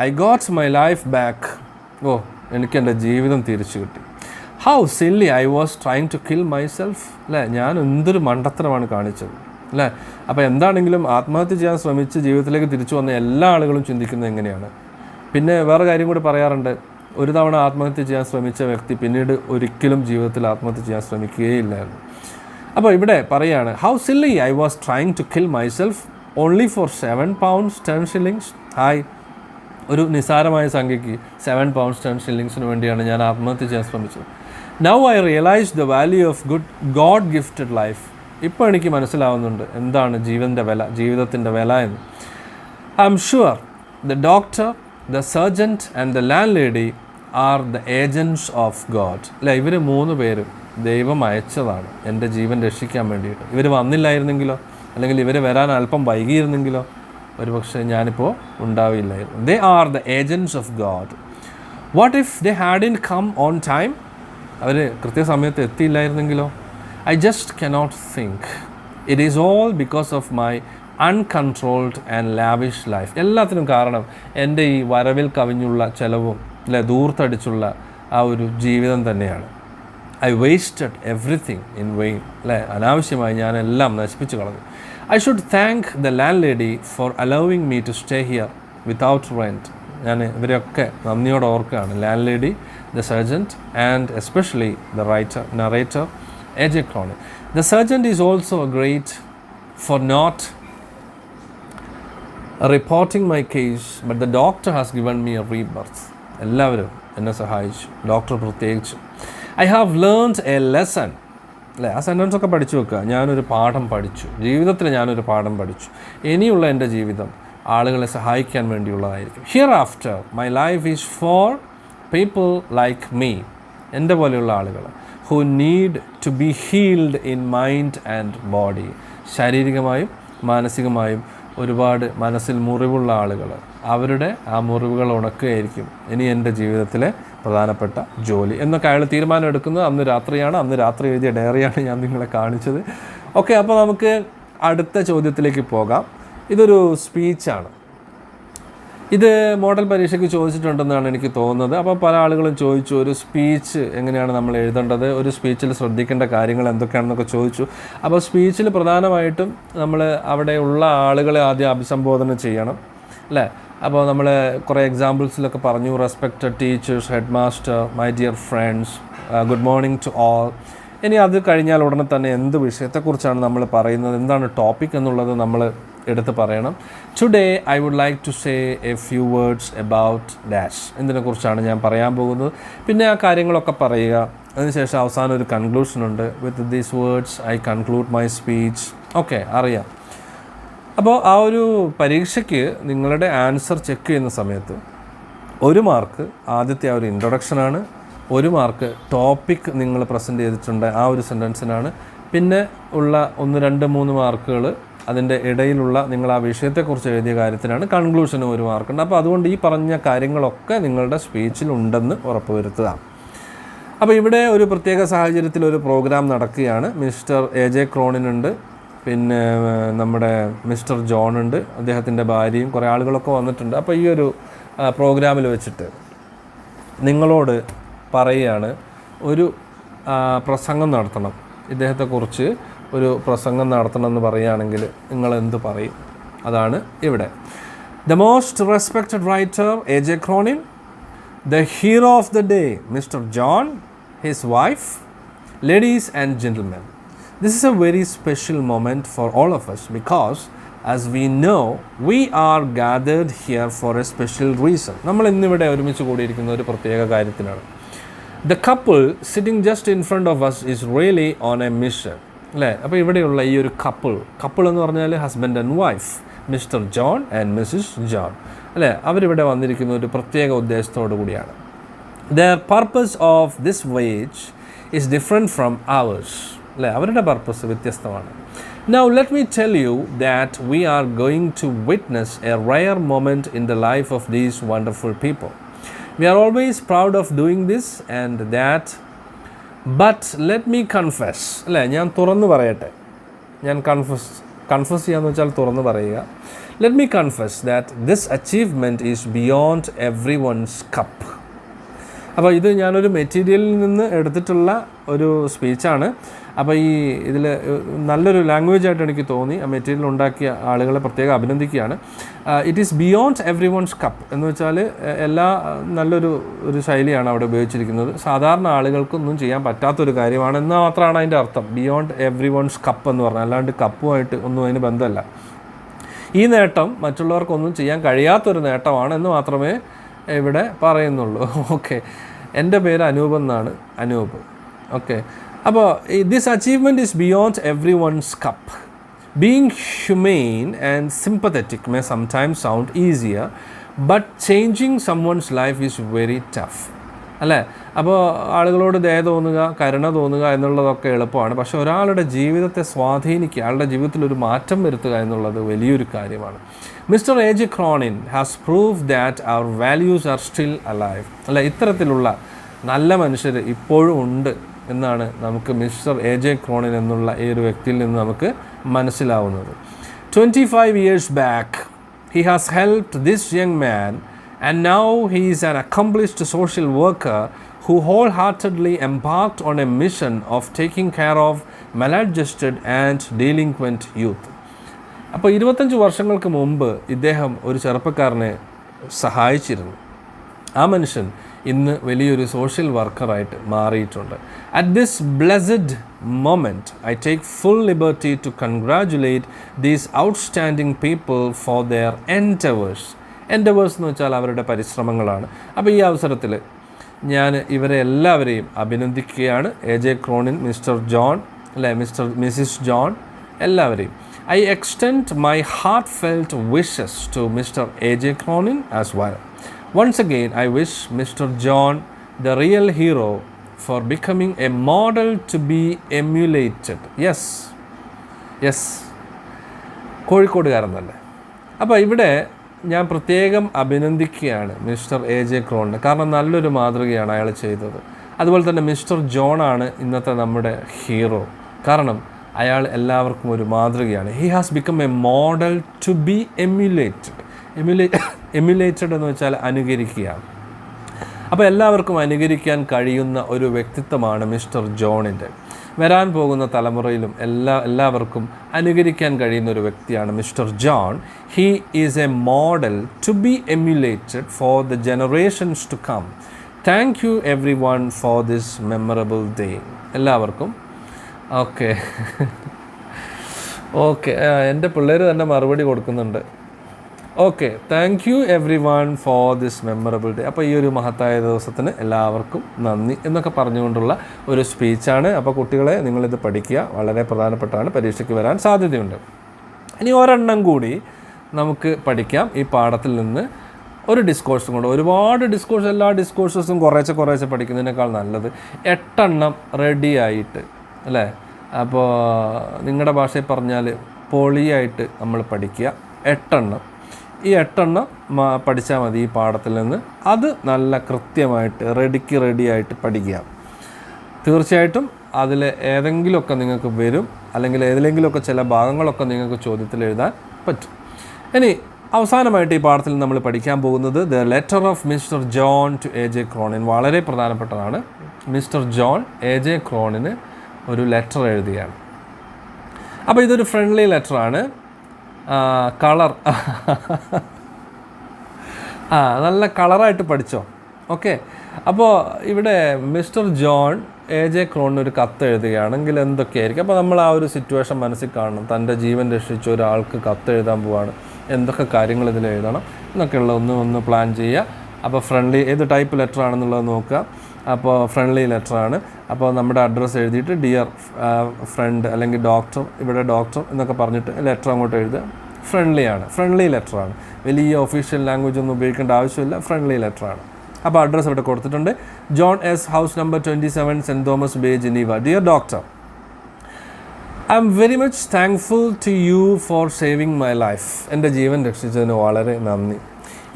I got my life back. ഓ, എനിക്ക് എൻ്റെ ജീവിതം തിരിച്ചു കിട്ടി. How silly I was trying to kill myself. അല്ലേ, ഞാൻ എന്തൊരു മണ്ടത്തരമാണ് കാണിച്ചത് അല്ലേ. അപ്പോൾ എന്താണെങ്കിലും ആത്മഹത്യ ചെയ്യാൻ ശ്രമിച്ച് ജീവിതത്തിലേക്ക് തിരിച്ചു വന്ന എല്ലാ ആളുകളും ചിന്തിക്കുന്നത് എങ്ങനെയാണ്. പിന്നെ വേറെ കാര്യം കൂടി പറയാറുണ്ട്, ഒരു തവണ ആത്മഹത്യ ചെയ്യാൻ ശ്രമിച്ച വ്യക്തി പിന്നീട് ഒരിക്കലും ജീവിതത്തിൽ ആത്മഹത്യ ചെയ്യാൻ ശ്രമിക്കുകയില്ലായിരുന്നു. അപ്പോൾ ഇവിടെ പറയുകയാണ്, how silly I was trying to kill myself only for 7 pounds 10 shillings. Hi, ഒരു നിസാരമായ സംഖ്യയ്ക്ക് 7 pounds 10 shillings വേണ്ടിയാണ് ഞാൻ ആത്മഹത്യ ചെയ്യാൻ ശ്രമിച്ചത്. Now I realise the value of God gifted life. ഇപ്പോൾ എനിക്ക് മനസ്സിലാവുന്നുണ്ട് എന്താണ് ജീവിതത്തിൻ്റെ വില എന്ന്. I am sure the doctor, the sergeant and the land lady R the agents of God. അല്ല, ഇവർ 3 പേരും ദൈവം അയച്ചതാണ് എൻ്റെ ജീവൻ രക്ഷിക്കാൻ വേണ്ടിയിട്ട്. ഇവർ വന്നില്ലായിരുന്നെങ്കിലോ, അല്ലെങ്കിൽ ഇവർ വരാൻ അല്പം വൈകിയിരുന്നെങ്കിലോ ഒരുപക്ഷെ ഞാനിപ്പോൾ ഉണ്ടാവില്ലായിരുന്നു. They are the agents of God. What if they hadn't come on time? അവർ കൃത്യസമയത്ത് എത്തിയില്ലായിരുന്നെങ്കിലോ? I just cannot think. It is all because of my uncontrolled and lavish life. എല്ലാത്തിനും കാരണം എൻ്റെ ഈ വരവിൽ കവിഞ്ഞുള്ള ചെലവും ദൂർത്തടിച്ചുള്ള ആ ഒരു ജീവിതം തന്നെയാണ്. I wasted everything in vain. അനാവശ്യമായി ഞാനെല്ലാം നശിപ്പിച്ചു കളഞ്ഞു. I should thank the landlady for allowing me to stay here without rent. ഞാൻ ഇവരെയൊക്കെ നന്ദിയോടെ ഓർക്കുകയാണ്. Landlady, the sergeant and especially the narrator A.J. Cronin. The surgeon is also great for not reporting my case, but the doctor has given me a rebirth. എല്ലാവരും എന്നെ സഹായിച്ചു, doctor പ്രത്യേകിച്ച്. I have learned A lesson. ആ sentence ഒക്കെ പഠിച്ചു വെക്കുക. ഞാനൊരു പാഠം പഠിച്ചു, ജീവിതത്തിൽ ഞാനൊരു പാഠം പഠിച്ചു. ഇനിയുള്ള എൻ്റെ ജീവിതം ആളുകളെ സഹായിക്കാൻ വേണ്ടിയുള്ളതായിരിക്കും. Hereafter my life is for people like me, എൻ്റെ പോലെയുള്ള ആളുകൾ, who need to be healed in mind and body. ശാരീരികമായും മാനസികമായും ഒരുപാട് മനസ്സിൽ മുറിവുള്ള ആളുകൾ, അവരുടെ ആ മുറിവുകൾ ഉണക്കുകയായിരിക്കും ഇനി എൻ്റെ ജീവിതത്തിലെ പ്രധാനപ്പെട്ട ജോലി എന്നൊക്കെ അയാൾ തീരുമാനം എടുക്കുന്നത് അന്ന് രാത്രിയാണ്. അന്ന് രാത്രി എഴുതിയ ഡയറിയാണ് ഞാൻ നിങ്ങളെ കാണിച്ചത്. ഓക്കെ, അപ്പോൾ നമുക്ക് അടുത്ത ചോദ്യത്തിലേക്ക് പോകാം. ഇതൊരു സ്പീച്ചാണ്. ഇത് മോഡൽ പരീക്ഷയ്ക്ക് ചോദിച്ചിട്ടുണ്ടെന്നാണ് എനിക്ക് തോന്നുന്നത്. അപ്പോൾ പല ആളുകളും ചോദിച്ചു, ഒരു സ്പീച്ച് എങ്ങനെയാണ് നമ്മൾ എഴുതേണ്ടത്, ഒരു സ്പീച്ചിൽ ശ്രദ്ധിക്കേണ്ട കാര്യങ്ങൾ എന്തൊക്കെയാണെന്നൊക്കെ ചോദിച്ചു. അപ്പോൾ സ്പീച്ചിൽ പ്രധാനമായിട്ടും നമ്മൾ അവിടെയുള്ള ആളുകളെ ആദ്യം അഭിസംബോധന ചെയ്യണം, അല്ലേ? അപ്പോൾ നമ്മൾ കുറേ എക്സാമ്പിൾസിലൊക്കെ പറഞ്ഞു. Respected teachers, headmaster, my dear friends, good morning to all. ഇനി അത് കഴിഞ്ഞാൽ ഉടനെ തന്നെ എന്ത് വിഷയത്തെക്കുറിച്ചാണ് നമ്മൾ പറയുന്നത്, എന്താണ് ടോപ്പിക് എന്നുള്ളത് നമ്മൾ എടുത്ത് പറയണം. Today I would like to say a few words about dash. ഇതിനെക്കുറിച്ചാണ് ഞാൻ പറയാൻ പോകുന്നത്. പിന്നെ ആ കാര്യങ്ങളൊക്കെ പറയുക. അതിനുശേഷം അവസാനം ഒരു കൺക്ലൂഷനുണ്ട്. With these words I conclude my speech. Okay, അറിയാം. അപ്പോൾ ആ ഒരു പരീക്ഷയ്ക്ക് നിങ്ങളുടെ ആൻസർ ചെക്ക് ചെയ്യുന്ന സമയത്ത് 1 മാർക്ക് ആദ്യത്തെ ആ ഒരു ഇൻട്രൊഡക്ഷനാണ്, 1 മാർക്ക് ടോപ്പിക് നിങ്ങൾ പ്രസൻറ്റ് ചെയ്തിട്ടുണ്ട് ആ ഒരു സെൻറ്റൻസിനാണ്, പിന്നെ ഉള്ള 1, 2, 3 മാർക്കുകൾ അതിൻ്റെ ഇടയിലുള്ള നിങ്ങൾ ആ വിഷയത്തെക്കുറിച്ച് എഴുതിയ കാര്യത്തിനാണ്. കൺക്ലൂഷനും 1 മാർക്കുണ്ട്. അപ്പോൾ അതുകൊണ്ട് ഈ പറഞ്ഞ കാര്യങ്ങളൊക്കെ നിങ്ങളുടെ സ്പീച്ചിൽ ഉണ്ടെന്ന് ഉറപ്പുവരുത്തുക. അപ്പോൾ ഇവിടെ ഒരു പ്രത്യേക സാഹചര്യത്തിൽ ഒരു പ്രോഗ്രാം നടക്കുകയാണ്. Mister A.J. ക്രോണിൻ ഉണ്ട്, പിന്നെ നമ്മുടെ മിസ്റ്റർ ജോൺ ഉണ്ട്, അദ്ദേഹത്തിൻ്റെ ഭാര്യയും കുറേ ആളുകളൊക്കെ വന്നിട്ടുണ്ട്. അപ്പോൾ ഈ ഒരു പ്രോഗ്രാമിൽ വെച്ചിട്ട് നിങ്ങളോട് പറയുകയാണ്, ഒരു പ്രസംഗം നടത്തണം, ഇദ്ദേഹത്തെക്കുറിച്ച് ഒരു പ്രസംഗം നടത്തണമെന്ന് പറയുകയാണെങ്കിൽ നിങ്ങൾ എന്ത് പറയും? അതാണ് ഇവിടെ. The most respected writer A.J. Cronin, the hero of the day mister John, his wife, ladies and gentlemen. This is a very special moment for all of us because as we know we are gathered here for a special reason. നമ്മൾ ഇന്നിവിടെ ഒരുമിച്ച് കൂടിയിരിക്കുന്ന ഒരു പ്രത്യേക കാര്യത്തിനാണ്. The couple sitting just in front of us is really on a mission. അല്ലേ? അപ്പോൾ ഇവിടെയുള്ള ഈ ഒരു കപ്പിൾ എന്ന് പറഞ്ഞാൽ husband and wife, mister John and Mrs John, അല്ലേ? അവരിവിടെ വന്നിരിക്കുന്ന ഒരു പ്രത്യേക ഉദ്ദേശത്തോടു കൂടിയാണ്. Their purpose of this voyage is different from ours. അല്ലേ? അവരുടെ പർപ്പസ് വ്യത്യസ്തമാണ്. Now let me tell you that we are going to witness a rare moment in the life of these wonderful people. We are always proud of doing this and that, but let me confess. അല്ലേ? ഞാൻ തുറന്നു പറയട്ടെ. ഞാൻ confess ചെയ്യാന്ന് വെച്ചാൽ തുറന്നു പറയുക. Let me confess that this achievement is beyond everyone's cup. അപ്പോൾ ഇത് ഞാനൊരു മെറ്റീരിയലിൽ നിന്ന് എടുത്തിട്ടുള്ള ഒരു സ്പീച്ചാണ്. അപ്പോൾ ഈ ഇതിൽ നല്ലൊരു ലാംഗ്വേജ് ആയിട്ട് എനിക്ക് തോന്നി. ആ മെറ്റീരിയൽ ഉണ്ടാക്കിയ ആളുകളെ പ്രത്യേകം അഭിനന്ദിക്കുകയാണ്. It is beyond everyone's cup എന്ന് വെച്ചാൽ നല്ലൊരു ശൈലിയാണ് അവിടെ ഉപയോഗിച്ചിരിക്കുന്നത്. സാധാരണ ആളുകൾക്കൊന്നും ചെയ്യാൻ പറ്റാത്തൊരു കാര്യമാണ് എന്നാൽ മാത്രമാണ് അതിൻ്റെ അർത്ഥം. ബിയോണ്ട് എവ്രി വൺസ് കപ്പ് എന്ന് പറഞ്ഞാൽ, അല്ലാണ്ട് കപ്പുമായിട്ട് ഒന്നും അതിന് ബന്ധമല്ല. ഈ നേട്ടം മറ്റുള്ളവർക്കൊന്നും ചെയ്യാൻ കഴിയാത്തൊരു നേട്ടമാണ് എന്ന് മാത്രമേ ഇവിടെ പറയുന്നുള്ളൂ. ഓക്കെ, എൻ്റെ പേര് അനൂപ് എന്നാണ്. അനൂപ്. ഓക്കെ, അപ്പോൾ this achievement is beyond everyone's cup. Being humane and sympathetic may sometimes sound easier, but changing someone's life is very tough. അല്ലേ? അപ്പോൾ ആളുകളോട് ദയ തോന്നുക, കരുണ തോന്നുക എന്നുള്ളതൊക്കെ എളുപ്പമാണ്. പക്ഷേ ഒരാളുടെ ജീവിതത്തെ സ്വാധീനിക്കുക, അയാളുടെ ജീവിതത്തിൽ ഒരു മാറ്റം വരുത്തുക എന്നുള്ളത് വലിയൊരു കാര്യമാണ്. Mister A J. Cronin has proved that our values are still alive. അല്ല, ഇത്തരത്തിലുള്ള നല്ല മനുഷ്യർ ഇപ്പോഴും ഉണ്ട് എന്നാണ് നമുക്ക് മിസ്റ്റർ എ.ജെ. ക്രോണിൻ എന്നുള്ള ഈ ഒരു വ്യക്തിയിൽ നിന്ന് നമുക്ക് മനസ്സിലാവുന്നത്. 25 years back, he has helped this young man, and now he is an accomplished social worker who wholeheartedly embarked on a mission of taking care of maladjusted and delinquent youth. അപ്പോൾ 25 വർഷങ്ങൾക്ക് മുമ്പ് ഇദ്ദേഹം ഒരു ചെറുപ്പക്കാരനെ സഹായിച്ചിരുന്നു. ആ മനുഷ്യൻ ഇന്ന് വലിയൊരു സോഷ്യൽ വർക്കറായിട്ട് മാറിയിട്ടുണ്ട്. At this blessed moment I take full liberty to congratulate these outstanding people for their endeavours എന്ന് വെച്ചാൽ അവരുടെ പരിശ്രമങ്ങളാണ്. അപ്പോൾ ഈ അവസരത്തിൽ ഞാൻ ഇവരെ എല്ലാവരെയും അഭിനന്ദിക്കുകയാണ്. എ.ജെ. ക്രോണിൻ, മിസ്റ്റർ ജോൺ, അല്ലേ, മിസ്സിസ് ജോൺ, എല്ലാവരെയും. I extend my heartfelt wishes to Mr. A.J. Cronin as well. Once again, I wish Mr. John, the real hero, for becoming a model to be emulated. Yes. കോഴിക്കോടുകാരൻ തന്നെ. അപ്പോൾ ഇവിടെ ഞാൻ പ്രത്യേകം അഭിനന്ദിക്കുകയാണ് mister എ.ജെ. ക്രോണിനെ. കാരണം നല്ലൊരു മാതൃകയാണ് അയാൾ ചെയ്തത്. അതുപോലെ തന്നെ മിസ്റ്റർ ജോണാണ് ഇന്നത്തെ നമ്മുടെ ഹീറോ. കാരണം അയാൾ എല്ലാവർക്കും ഒരു മാതൃകയാണ്. He has become a model to be emulated എന്ന് വെച്ചാൽ അനുകരിക്കുക. അപ്പോൾ എല്ലാവർക്കും അനുകരിക്കാൻ കഴിയുന്ന ഒരു വ്യക്തിത്വമാണ് മിസ്റ്റർ ജോണിൻ്റെ. വരാൻ പോകുന്ന തലമുറയിലും എല്ലാവർക്കും അനുകരിക്കാൻ കഴിയുന്ന ഒരു വ്യക്തിയാണ് mister John. He is a model to be emulated for the generations to come. Thank you everyone for this memorable day. എല്ലാവർക്കും ഓക്കെ എൻ്റെ പിള്ളേർ തന്നെ മറുപടി കൊടുക്കുന്നുണ്ട്. Okay, thank you everyone for this memorable day. അപ്പോൾ ഈ ഒരു മഹത്തായ ദിവസത്തിന് എല്ലാവർക്കും നന്ദി എന്നൊക്കെ പറഞ്ഞുകൊണ്ടുള്ള ഒരു സ്പീച്ചാണ്. അപ്പോൾ കുട്ടികളെ നിങ്ങളിത് പഠിക്കുക, വളരെ പ്രധാനപ്പെട്ടാണ്, പരീക്ഷയ്ക്ക് വരാൻ സാധ്യതയുണ്ട്. ഇനി ഒരെണ്ണം കൂടി നമുക്ക് പഠിക്കാം ഈ പാഠത്തിൽ നിന്ന്. ഒരു ഡിസ്കോഴ്സും കൊണ്ട്, ഒരുപാട് ഡിസ്കോഴ്സ്, എല്ലാ ഡിസ്കോഴ്സസും കുറേശ്ശെ പഠിക്കുന്നതിനേക്കാൾ നല്ലത് 8 എണ്ണം റെഡിയായിട്ട്, അല്ലേ? അപ്പോൾ നിങ്ങളുടെ ഭാഷയിൽ പറഞ്ഞാൽ പൊളിയായിട്ട് നമ്മൾ പഠിക്കുക. 8 എണ്ണം, ഈ 8 എണ്ണം പഠിച്ചാൽ മതി ഈ പാഠത്തിൽ നിന്ന്. അത് നല്ല കൃത്യമായിട്ട് റെഡിയായിട്ട് പഠിക്കുക. തീർച്ചയായിട്ടും അതിൽ ഏതെങ്കിലുമൊക്കെ നിങ്ങൾക്ക് വരും, അല്ലെങ്കിൽ ഏതിലെങ്കിലുമൊക്കെ ചില ഭാഗങ്ങളൊക്കെ നിങ്ങൾക്ക് ചോദ്യത്തിൽ എഴുതാൻ പറ്റും. ഇനി അവസാനമായിട്ട് ഈ പാഠത്തിൽ നമ്മൾ പഠിക്കാൻ പോകുന്നത് the letter of mister John to A J. Cronin. വളരെ പ്രധാനപ്പെട്ടതാണ്. Mister John എ.ജെ. ക്രോണിന് ഒരു ലെറ്റർ എഴുതിയാണ്. അപ്പോൾ ഇതൊരു ഫ്രണ്ട്ലി ലെറ്ററാണ്. കളർ നല്ല കളറായിട്ട് പഠിച്ചോ. ഓക്കെ, അപ്പോൾ ഇവിടെ മിസ്റ്റർ ജോൺ എ.ജെ. ക്രോണിന് ഒരു കത്ത് എഴുതുകയാണെങ്കിൽ എന്തൊക്കെയായിരിക്കും? അപ്പോൾ നമ്മൾ ആ ഒരു സിറ്റുവേഷൻ മനസ്സിൽ കാണണം. തൻ്റെ ജീവൻ രക്ഷിച്ച ഒരാൾക്ക് കത്ത് എഴുതാൻ പോവാണ്, എന്തൊക്കെ കാര്യങ്ങൾ ഇതിൽ എഴുതണം എന്നൊക്കെയുള്ള ഒന്ന് പ്ലാൻ ചെയ്യുക. അപ്പോൾ ഫ്രണ്ട്ലി ഏത് ടൈപ്പ് ലെറ്റർ ആണെന്നുള്ളത് നോക്കുക. അപ്പോൾ ഫ്രണ്ട്ലി ലെറ്ററാണ്. അപ്പോൾ നമ്മുടെ അഡ്രസ്സ് എഴുതിയിട്ട് ഡിയർ ഫ്രണ്ട് അല്ലെങ്കിൽ ഡോക്ടർ, ഇവിടെ ഡോക്ടർ എന്നൊക്കെ പറഞ്ഞിട്ട് ലെറ്റർ അങ്ങോട്ട് എഴുതുക. ഫ്രണ്ട്ലി ലെറ്ററാണ്. വലിയ ഒഫീഷ്യൽ ലാംഗ്വേജ് ഒന്നും ഉപയോഗിക്കേണ്ട ആവശ്യമില്ല. ഫ്രണ്ട്ലി ലെറ്ററാണ്. അപ്പോൾ അഡ്രസ്സ് ഇവിടെ കൊടുത്തിട്ടുണ്ട്. John S, house number 27, Saint Thomas Bay, Geneva. Dear doctor, I am very much thankful to you for saving my life. എൻ്റെ ജീവൻ രക്ഷിച്ചതിന് വളരെ നന്ദി.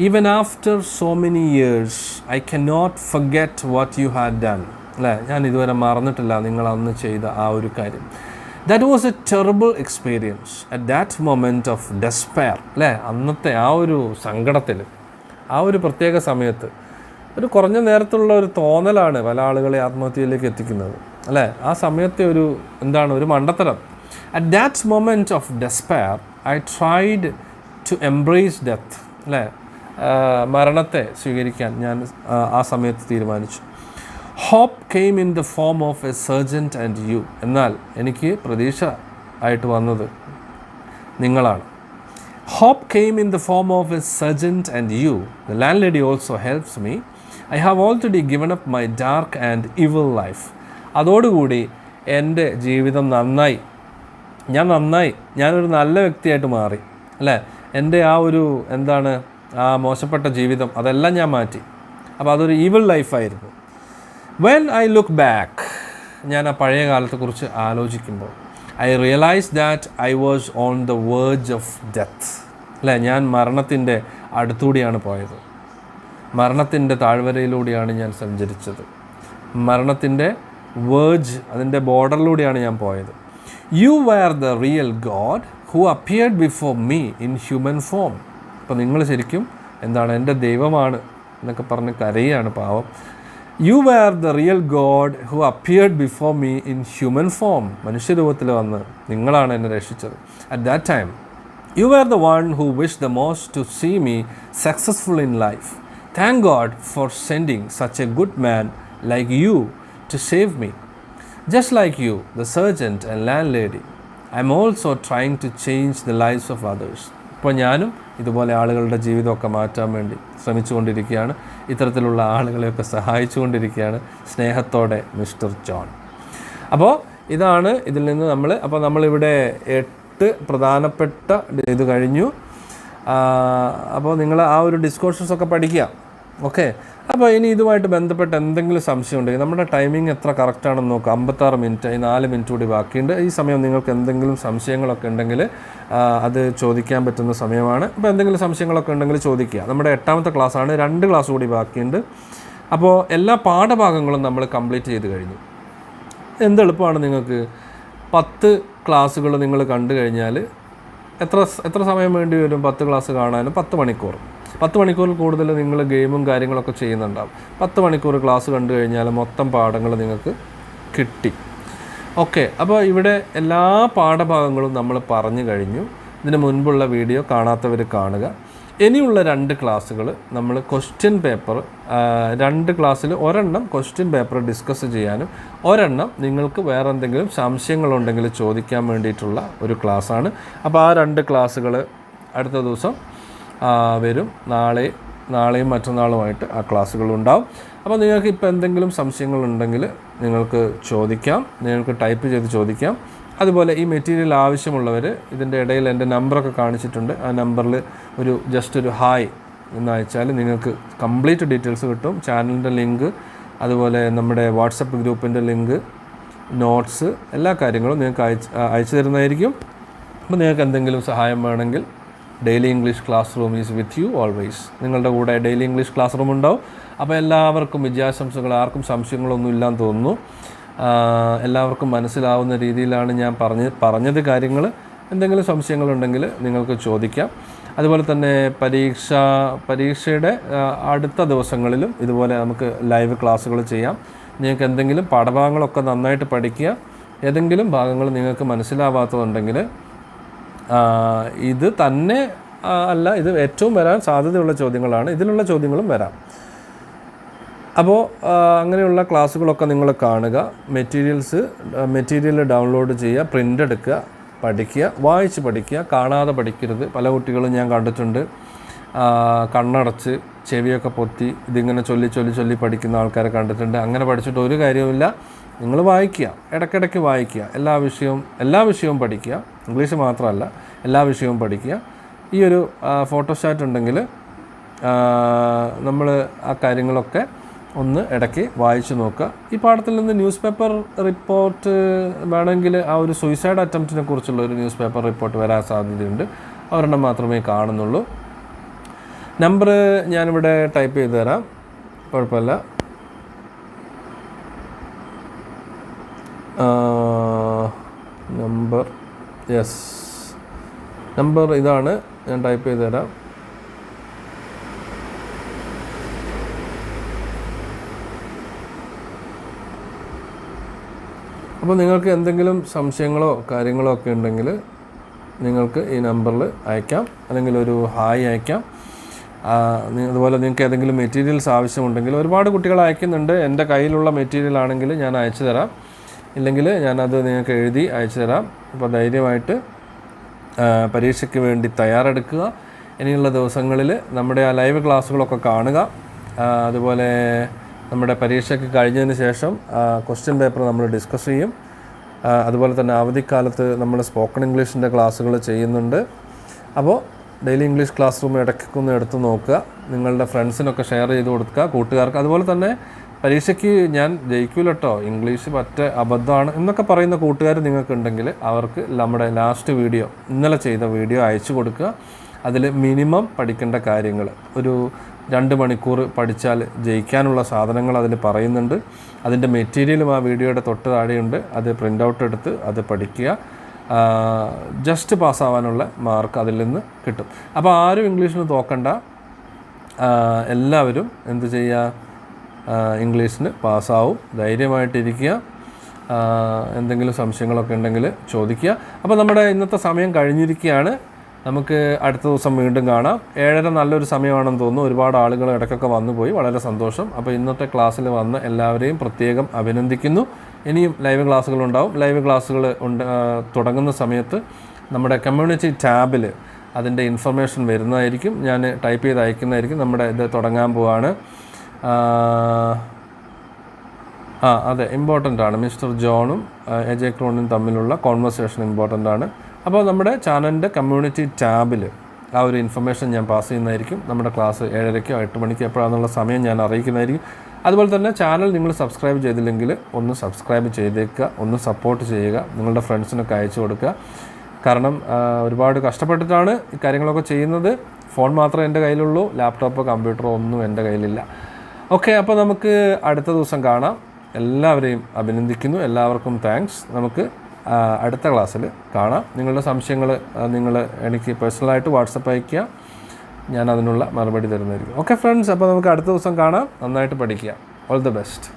Even after so many years, I cannot forget what you had done. അല്ലേ, ഞാൻ ഇതുവരെ മറന്നിട്ടില്ല നിങ്ങൾ അന്ന് ചെയ്ത ആ ഒരു കാര്യം. That was a terrible experience at that moment of despair. അല്ലേ, അന്നത്തെ ആ ഒരു സങ്കടത്തിൽ, ആ ഒരു പ്രത്യേക സമയത്ത് ഒരു കുറഞ്ഞ നേരത്തുള്ള ഒരു തോന്നലാണ് പല ആളുകളെ ആത്മഹത്യയിലേക്ക് എത്തിക്കുന്നത്. അല്ലേ, ആ സമയത്തെ ഒരു ഒരു മണ്ടത്തരം. At that moment of despair, I tried to embrace death. അല്ലേ, മരണത്തെ സ്വീകരിക്കാൻ ഞാൻ ആ സമയത്ത് തീരുമാനിച്ചു. Hope came in the form of a sergeant and you. എന്നാൽ എനിക്ക് പ്രതീക്ഷ ആയിട്ട് വന്നത് നിങ്ങളാണ്. Hope came in the form of a sergeant and you. The landlady also helps me. I have already given up my dark and evil life. അതോടുകൂടി എൻ്റെ ജീവിതം ഞാനൊരു നല്ല വ്യക്തിയായിട്ട് മാറി. അല്ലേ, എൻ്റെ ആ ഒരു ആ മോശപ്പെട്ട ജീവിതം അതെല്ലാം ഞാൻ മാറ്റി. അപ്പോൾ അതൊരു ഈവിൾ ലൈഫായിരുന്നു. വെൻ ഐ ലുക്ക് ബാക്ക്, ഞാൻ ആ പഴയ കാലത്തെക്കുറിച്ച് ആലോചിക്കുമ്പോൾ, I realise that I was on the verge of death. അല്ലേ, ഞാൻ മരണത്തിൻ്റെ അടുത്തുകൂടിയാണ് പോയത്, മരണത്തിൻ്റെ താഴ്വരയിലൂടെയാണ് ഞാൻ സഞ്ചരിച്ചത്, മരണത്തിൻ്റെ വേർജ്, അതിൻ്റെ ബോർഡറിലൂടെയാണ് ഞാൻ പോയത്. You were the real God who appeared before me in human form. അപ്പോൾ നിങ്ങൾ ശരിക്കും എന്താണ്, എൻ്റെ ദൈവമാണ് എന്നൊക്കെ പറഞ്ഞ് കരയാണ് പാവം. You were the real God who appeared before me in human form. മനുഷ്യരൂപത്തിൽ വന്ന് നിങ്ങളാണ് എന്നെ രക്ഷിച്ചത്. At that time you were the one who wish the most to see me successful in life. Thank God for sending such a good man like you to save me. Just like you, the sergeant and landlady, I'm also trying to change the lives of others. ഇപ്പോൾ ഞാനും ഇതുപോലെ ആളുകളുടെ ജീവിതമൊക്കെ മാറ്റാൻ വേണ്ടി ശ്രമിച്ചുകൊണ്ടിരിക്കുകയാണ്, ഇത്തരത്തിലുള്ള ആളുകളെയൊക്കെ സഹായിച്ചുകൊണ്ടിരിക്കുകയാണ്. സ്നേഹത്തോടെ മിസ്റ്റർ ജോൺ. അപ്പോൾ ഇതാണ് ഇതിൽ നിന്ന് നമ്മളിവിടെ 8 പ്രധാനപ്പെട്ട ഇത് കഴിഞ്ഞു. അപ്പോൾ നിങ്ങൾ ആ ഒരു ഡിസ്കോഴ്സസൊക്കെ പഠിക്കുക. ഓക്കെ, അപ്പോൾ ഇനി ഇതുമായിട്ട് ബന്ധപ്പെട്ട് എന്തെങ്കിലും സംശയം ഉണ്ടെങ്കിൽ, നമ്മുടെ ടൈമിംഗ് എത്ര കറക്റ്റാണെന്ന് നോക്കുക. 56 മിനിറ്റ്, ഈ 4 മിനിറ്റ് കൂടി ബാക്കിയുണ്ട്. ഈ സമയം നിങ്ങൾക്ക് എന്തെങ്കിലും സംശയങ്ങളൊക്കെ ഉണ്ടെങ്കിൽ അത് ചോദിക്കാൻ പറ്റുന്ന സമയമാണ്. അപ്പോൾ എന്തെങ്കിലും സംശയങ്ങളൊക്കെ ഉണ്ടെങ്കിൽ ചോദിക്കുക. നമ്മുടെ 8ാമത്തെ ക്ലാസ്സാണ്, 2 ക്ലാസ് കൂടി ബാക്കിയുണ്ട്. അപ്പോൾ എല്ലാ പാഠഭാഗങ്ങളും നമ്മൾ കംപ്ലീറ്റ് ചെയ്ത് കഴിഞ്ഞു. എന്തെളുപ്പമാണ് നിങ്ങൾക്ക്. 10 ക്ലാസ്സുകൾ നിങ്ങൾ കണ്ടു കഴിഞ്ഞാൽ എത്ര സമയം വേണ്ടി വരും? 10 ക്ലാസ് കാണാനും 10 മണിക്കൂർ. 10 മണിക്കൂറിൽ കൂടുതൽ നിങ്ങൾ ഗെയിമും കാര്യങ്ങളൊക്കെ ചെയ്യുന്നുണ്ടാവും. 10 മണിക്കൂർ ക്ലാസ് കണ്ടു കഴിഞ്ഞാൽ മൊത്തം പാഠങ്ങൾ നിങ്ങൾക്ക് കിട്ടി. ഓക്കെ, അപ്പോൾ ഇവിടെ എല്ലാ പാഠഭാഗങ്ങളും നമ്മൾ പറഞ്ഞു കഴിഞ്ഞു. ഇതിന് മുൻപുള്ള വീഡിയോ കാണാത്തവർ കാണുക. ഇനിയുള്ള 2 ക്ലാസ്സുകൾ നമ്മൾ ക്വസ്റ്റ്യൻ പേപ്പർ, 2 ക്ലാസ്സിൽ ഒരെണ്ണം ക്വസ്റ്റ്യൻ പേപ്പർ ഡിസ്കസ് ചെയ്യാനും ഒരെണ്ണം നിങ്ങൾക്ക് വേറെ എന്തെങ്കിലും സംശയങ്ങളുണ്ടെങ്കിൽ ചോദിക്കാൻ വേണ്ടിയിട്ടുള്ള ഒരു ക്ലാസ്സാണ്. അപ്പോൾ ആ 2 ക്ലാസ്സുകൾ അടുത്ത ദിവസം വരും. നാളെയും മറ്റന്നാളുമായിട്ട് ആ ക്ലാസ്സുകളുണ്ടാവും. അപ്പോൾ നിങ്ങൾക്ക് ഇപ്പോൾ എന്തെങ്കിലും സംശയങ്ങളുണ്ടെങ്കിൽ നിങ്ങൾക്ക് ചോദിക്കാം, നിങ്ങൾക്ക് ടൈപ്പ് ചെയ്ത് ചോദിക്കാം. അതുപോലെ ഈ മെറ്റീരിയൽ ആവശ്യമുള്ളവർ ഇതിൻ്റെ ഇടയിൽ എൻ്റെ നമ്പറൊക്കെ കാണിച്ചിട്ടുണ്ട്. ആ നമ്പറിൽ ജസ്റ്റ് ഒരു ഹായ് എന്ന് അയച്ചാൽ നിങ്ങൾക്ക് കംപ്ലീറ്റ് ഡീറ്റെയിൽസ് കിട്ടും. ചാനലിൻ്റെ ലിങ്ക്, അതുപോലെ നമ്മുടെ വാട്സപ്പ് ഗ്രൂപ്പിൻ്റെ ലിങ്ക്, നോട്ട്സ്, എല്ലാ കാര്യങ്ങളും നിങ്ങൾക്ക് അയച്ചു തരുന്നതായിരിക്കും. അപ്പോൾ നിങ്ങൾക്ക് എന്തെങ്കിലും സഹായം വേണമെങ്കിൽ daily English class room is with you always. നിങ്ങളുടെ കൂടെ ഡെയിലി ഇംഗ്ലീഷ് ക്ലാസ് റൂം ഉണ്ടാവും. അപ്പോൾ എല്ലാവർക്കും വിജയാശംസകൾ. ആർക്കും സംശയങ്ങളൊന്നും ഇല്ലാന്ന് തോന്നുന്നു. എല്ലാവർക്കും മനസ്സിലാവുന്ന രീതിയിലാണ് ഞാൻ പറഞ്ഞത് കാര്യങ്ങൾ. എന്തെങ്കിലും സംശയങ്ങളുണ്ടെങ്കിൽ നിങ്ങൾക്ക് ചോദിക്കാം. അതുപോലെ തന്നെ പരീക്ഷയുടെ അടുത്ത ദിവസങ്ങളിലും ഇതുപോലെ നമുക്ക് ലൈവ് ക്ലാസ്സുകൾ ചെയ്യാം. നിങ്ങൾക്ക് എന്തെങ്കിലും പാഠഭാഗങ്ങളൊക്കെ നന്നായിട്ട് പഠിക്കുക. ഏതെങ്കിലും ഭാഗങ്ങൾ നിങ്ങൾക്ക് മനസ്സിലാവാത്തതുണ്ടെങ്കിൽ ഇത് തന്നെ അല്ല, ഇത് ഏറ്റവും വരാൻ സാധ്യതയുള്ള ചോദ്യങ്ങളാണ്. ഇതിലുള്ള ചോദ്യങ്ങളും വരാം. അപ്പോൾ അങ്ങനെയുള്ള ക്ലാസ്സുകളൊക്കെ നിങ്ങൾ കാണുക. മെറ്റീരിയൽ ഡൗൺലോഡ് ചെയ്യുക, പ്രിൻ്റ് എടുക്കുക, പഠിക്കുക, വായിച്ച് പഠിക്കുക, കാണാതെ പഠിക്കരുത്. പല കുട്ടികളും ഞാൻ കണ്ടിട്ടുണ്ട് കണ്ണടച്ച് ചെവിയൊക്കെ പൊത്തി ഇതിങ്ങനെ ചൊല്ലി പഠിക്കുന്ന ആൾക്കാരെ കണ്ടിട്ടുണ്ട്. അങ്ങനെ പഠിച്ചിട്ട് ഒരു കാര്യവുമില്ല. നിങ്ങൾ വായിക്കുക, ഇടയ്ക്കിടയ്ക്ക് വായിക്കുക. എല്ലാ വിഷയവും പഠിക്കുക. ഇംഗ്ലീഷ് മാത്രമല്ല, എല്ലാ വിഷയവും പഠിക്കുക. ഈ ഒരു ഫോട്ടോസ്റ്റാറ്റ് ഉണ്ടെങ്കിൽ നമ്മൾ ആ കാര്യങ്ങളൊക്കെ ഒന്ന് ഇടയ്ക്ക് വായിച്ചു നോക്കുക. ഈ പാഠത്തിൽ നിന്ന് ന്യൂസ് പേപ്പർ റിപ്പോർട്ട് വേണമെങ്കിൽ ആ ഒരു സൂയിസൈഡ് അറ്റംപ്റ്റിനെ കുറിച്ചുള്ള ഒരു ന്യൂസ് പേപ്പർ റിപ്പോർട്ട് വരാൻ സാധ്യതയുണ്ട്. ഒരെണ്ണം മാത്രമേ കാണുന്നുള്ളൂ. നമ്പർ ഞാനിവിടെ ടൈപ്പ് ചെയ്ത് തരാം, കുഴപ്പമില്ല. നമ്പർ ഇതാണ്, ഞാൻ ടൈപ്പ് ചെയ്ത് തരാം. അപ്പോൾ നിങ്ങൾക്ക് എന്തെങ്കിലും സംശയങ്ങളോ കാര്യങ്ങളോ ഒക്കെ ഉണ്ടെങ്കിൽ നിങ്ങൾക്ക് ഈ നമ്പറിൽ അയക്കാം, അല്ലെങ്കിൽ ഒരു ഹായ് അയക്കാം. അതുപോലെ നിങ്ങൾക്ക് ഏതെങ്കിലും മെറ്റീരിയൽസ് ആവശ്യമുണ്ടെങ്കിൽ ഒരുപാട് കുട്ടികൾ അയക്കുന്നുണ്ട്. എൻ്റെ കയ്യിലുള്ള മെറ്റീരിയൽ ആണെങ്കിൽ ഞാൻ അയച്ചു തരാം, ഇല്ലെങ്കിൽ ഞാനത് നിങ്ങൾക്ക് എഴുതി അയച്ചു തരാം. അപ്പോൾ ധൈര്യമായിട്ട് പരീക്ഷയ്ക്ക് വേണ്ടി തയ്യാറെടുക്കുക. ഇനിയുള്ള ദിവസങ്ങളിൽ നമ്മുടെ ആ ലൈവ് ക്ലാസ്സുകളൊക്കെ കാണുക. അതുപോലെ നമ്മുടെ പരീക്ഷയ്ക്ക് കഴിഞ്ഞതിന് ശേഷം ക്വസ്റ്റ്യൻ പേപ്പർ നമ്മൾ ഡിസ്കസ് ചെയ്യും. അതുപോലെ തന്നെ അവധിക്കാലത്ത് നമ്മൾ സ്പോക്കൺ ഇംഗ്ലീഷിൻ്റെ ക്ലാസ്സുകൾ ചെയ്യുന്നുണ്ട്. അപ്പോൾ ഡെയിലി ഇംഗ്ലീഷ് ക്ലാസ് റൂം ഇടയ്ക്കൊന്ന് എടുത്ത് നോക്കുക. നിങ്ങളുടെ ഫ്രണ്ട്സിനൊക്കെ ഷെയർ ചെയ്ത് കൊടുക്കുക, കൂട്ടുകാർക്ക്. അതുപോലെ തന്നെ പരീക്ഷയ്ക്ക് ഞാൻ ജയിക്കൂല കേട്ടോ, ഇംഗ്ലീഷ് പറ്റ അബദ്ധമാണ് എന്നൊക്കെ പറയുന്ന കൂട്ടുകാർ നിങ്ങൾക്കുണ്ടെങ്കിൽ അവർക്ക് നമ്മുടെ ലാസ്റ്റ് വീഡിയോ, ഇന്നലെ ചെയ്ത വീഡിയോ അയച്ചു കൊടുക്കുക. അതിൽ മിനിമം പഠിക്കേണ്ട കാര്യങ്ങൾ, ഒരു 2 മണിക്കൂർ പഠിച്ചാൽ ജയിക്കാനുള്ള സാധനങ്ങൾ അതിൽ പറയുന്നുണ്ട്. അതിൻ്റെ മെറ്റീരിയലും ആ വീഡിയോയുടെ തൊട്ട് താഴെയുണ്ട്. അത് പ്രിൻ്റ് ഔട്ട് എടുത്ത് അത് പഠിക്കുക. ജസ്റ്റ് പാസ്സാവാനുള്ള മാർക്ക് അതിൽ നിന്ന് കിട്ടും. അപ്പോൾ ആരും ഇംഗ്ലീഷിന് തോക്കണ്ട, എല്ലാവരും എന്ത് ചെയ്യുക, ഇംഗ്ലീഷിന് പാസ്സാവും. ധൈര്യമായിട്ടിരിക്കുക. എന്തെങ്കിലും സംശയങ്ങളൊക്കെ ഉണ്ടെങ്കിൽ ചോദിക്കുക. അപ്പോൾ നമ്മുടെ ഇന്നത്തെ സമയം കഴിഞ്ഞിരിക്കുകയാണ്. നമുക്ക് അടുത്ത ദിവസം വീണ്ടും കാണാം. 7:30 നല്ലൊരു സമയമാണെന്ന് തോന്നുന്നു. ഒരുപാട് ആളുകൾ ഇടയ്ക്കൊക്കെ വന്നുപോയി, വളരെ സന്തോഷം. അപ്പോൾ ഇന്നത്തെ ക്ലാസ്സിൽ വന്ന് എല്ലാവരെയും പ്രത്യേകം അഭിനന്ദിക്കുന്നു. ഇനിയും ലൈവ് ക്ലാസ്സുകളുണ്ടാവും. ലൈവ് ക്ലാസ്സുകൾ തുടങ്ങുന്ന സമയത്ത് നമ്മുടെ കമ്മ്യൂണിറ്റി ടാബിൽ അതിൻ്റെ ഇൻഫർമേഷൻ വരുന്നതായിരിക്കും. ഞാൻ ടൈപ്പ് ചെയ്ത് അയക്കുന്നതായിരിക്കും. നമ്മുടെ ഇത് തുടങ്ങാൻ പോവാണ്. അതെ, ഇമ്പോർട്ടൻ്റ് ആണ്. മിസ്റ്റർ ജോണും എജെ ക്രോണും തമ്മിലുള്ള കോൺവെർസേഷൻ ഇമ്പോർട്ടൻ്റ് ആണ്. അപ്പോൾ നമ്മുടെ ചാനലിൻ്റെ കമ്മ്യൂണിറ്റി ടാബിൽ ആ ഒരു ഇൻഫർമേഷൻ ഞാൻ പാസ് ചെയ്യുന്നതായിരിക്കും. നമ്മുടെ ക്ലാസ് 7:30 8 മണിക്ക് എപ്പോഴാണെന്നുള്ള സമയം ഞാൻ അറിയിക്കുന്നതായിരിക്കും. അതുപോലെ തന്നെ ചാനൽ നിങ്ങൾ സബ്സ്ക്രൈബ് ചെയ്തില്ലെങ്കിൽ ഒന്ന് സബ്സ്ക്രൈബ് ചെയ്തേക്കുക, ഒന്ന് സപ്പോർട്ട് ചെയ്യുക, നിങ്ങളുടെ ഫ്രണ്ട്സിനൊക്കെ അയച്ചു കൊടുക്കുക. കാരണം ഒരുപാട് കഷ്ടപ്പെട്ടിട്ടാണ് ഈ കാര്യങ്ങളൊക്കെ ചെയ്യുന്നത്. ഫോൺ മാത്രമേ എൻ്റെ കയ്യിലുള്ളൂ, ലാപ്ടോപ്പോ കമ്പ്യൂട്ടറോ ഒന്നും എൻ്റെ കയ്യിലില്ല. ഓക്കെ, അപ്പോൾ നമുക്ക് അടുത്ത ദിവസം കാണാം. എല്ലാവരെയും അഭിനന്ദിക്കുന്നു. എല്ലാവർക്കും താങ്ക്സ്. നമുക്ക് അടുത്ത ക്ലാസ്സിൽ കാണാം. നിങ്ങളുടെ സംശയങ്ങൾ നിങ്ങൾ എനിക്ക് പേഴ്സണലായിട്ട് വാട്സപ്പ് അയയ്ക്കുക, ഞാൻ അതിനുള്ള മറുപടി തരുന്നതായിരിക്കും. ഓക്കെ ഫ്രണ്ട്സ്, അപ്പോൾ നമുക്ക് അടുത്ത ദിവസം കാണാം. നന്നായിട്ട് പഠിക്കുക. All the best.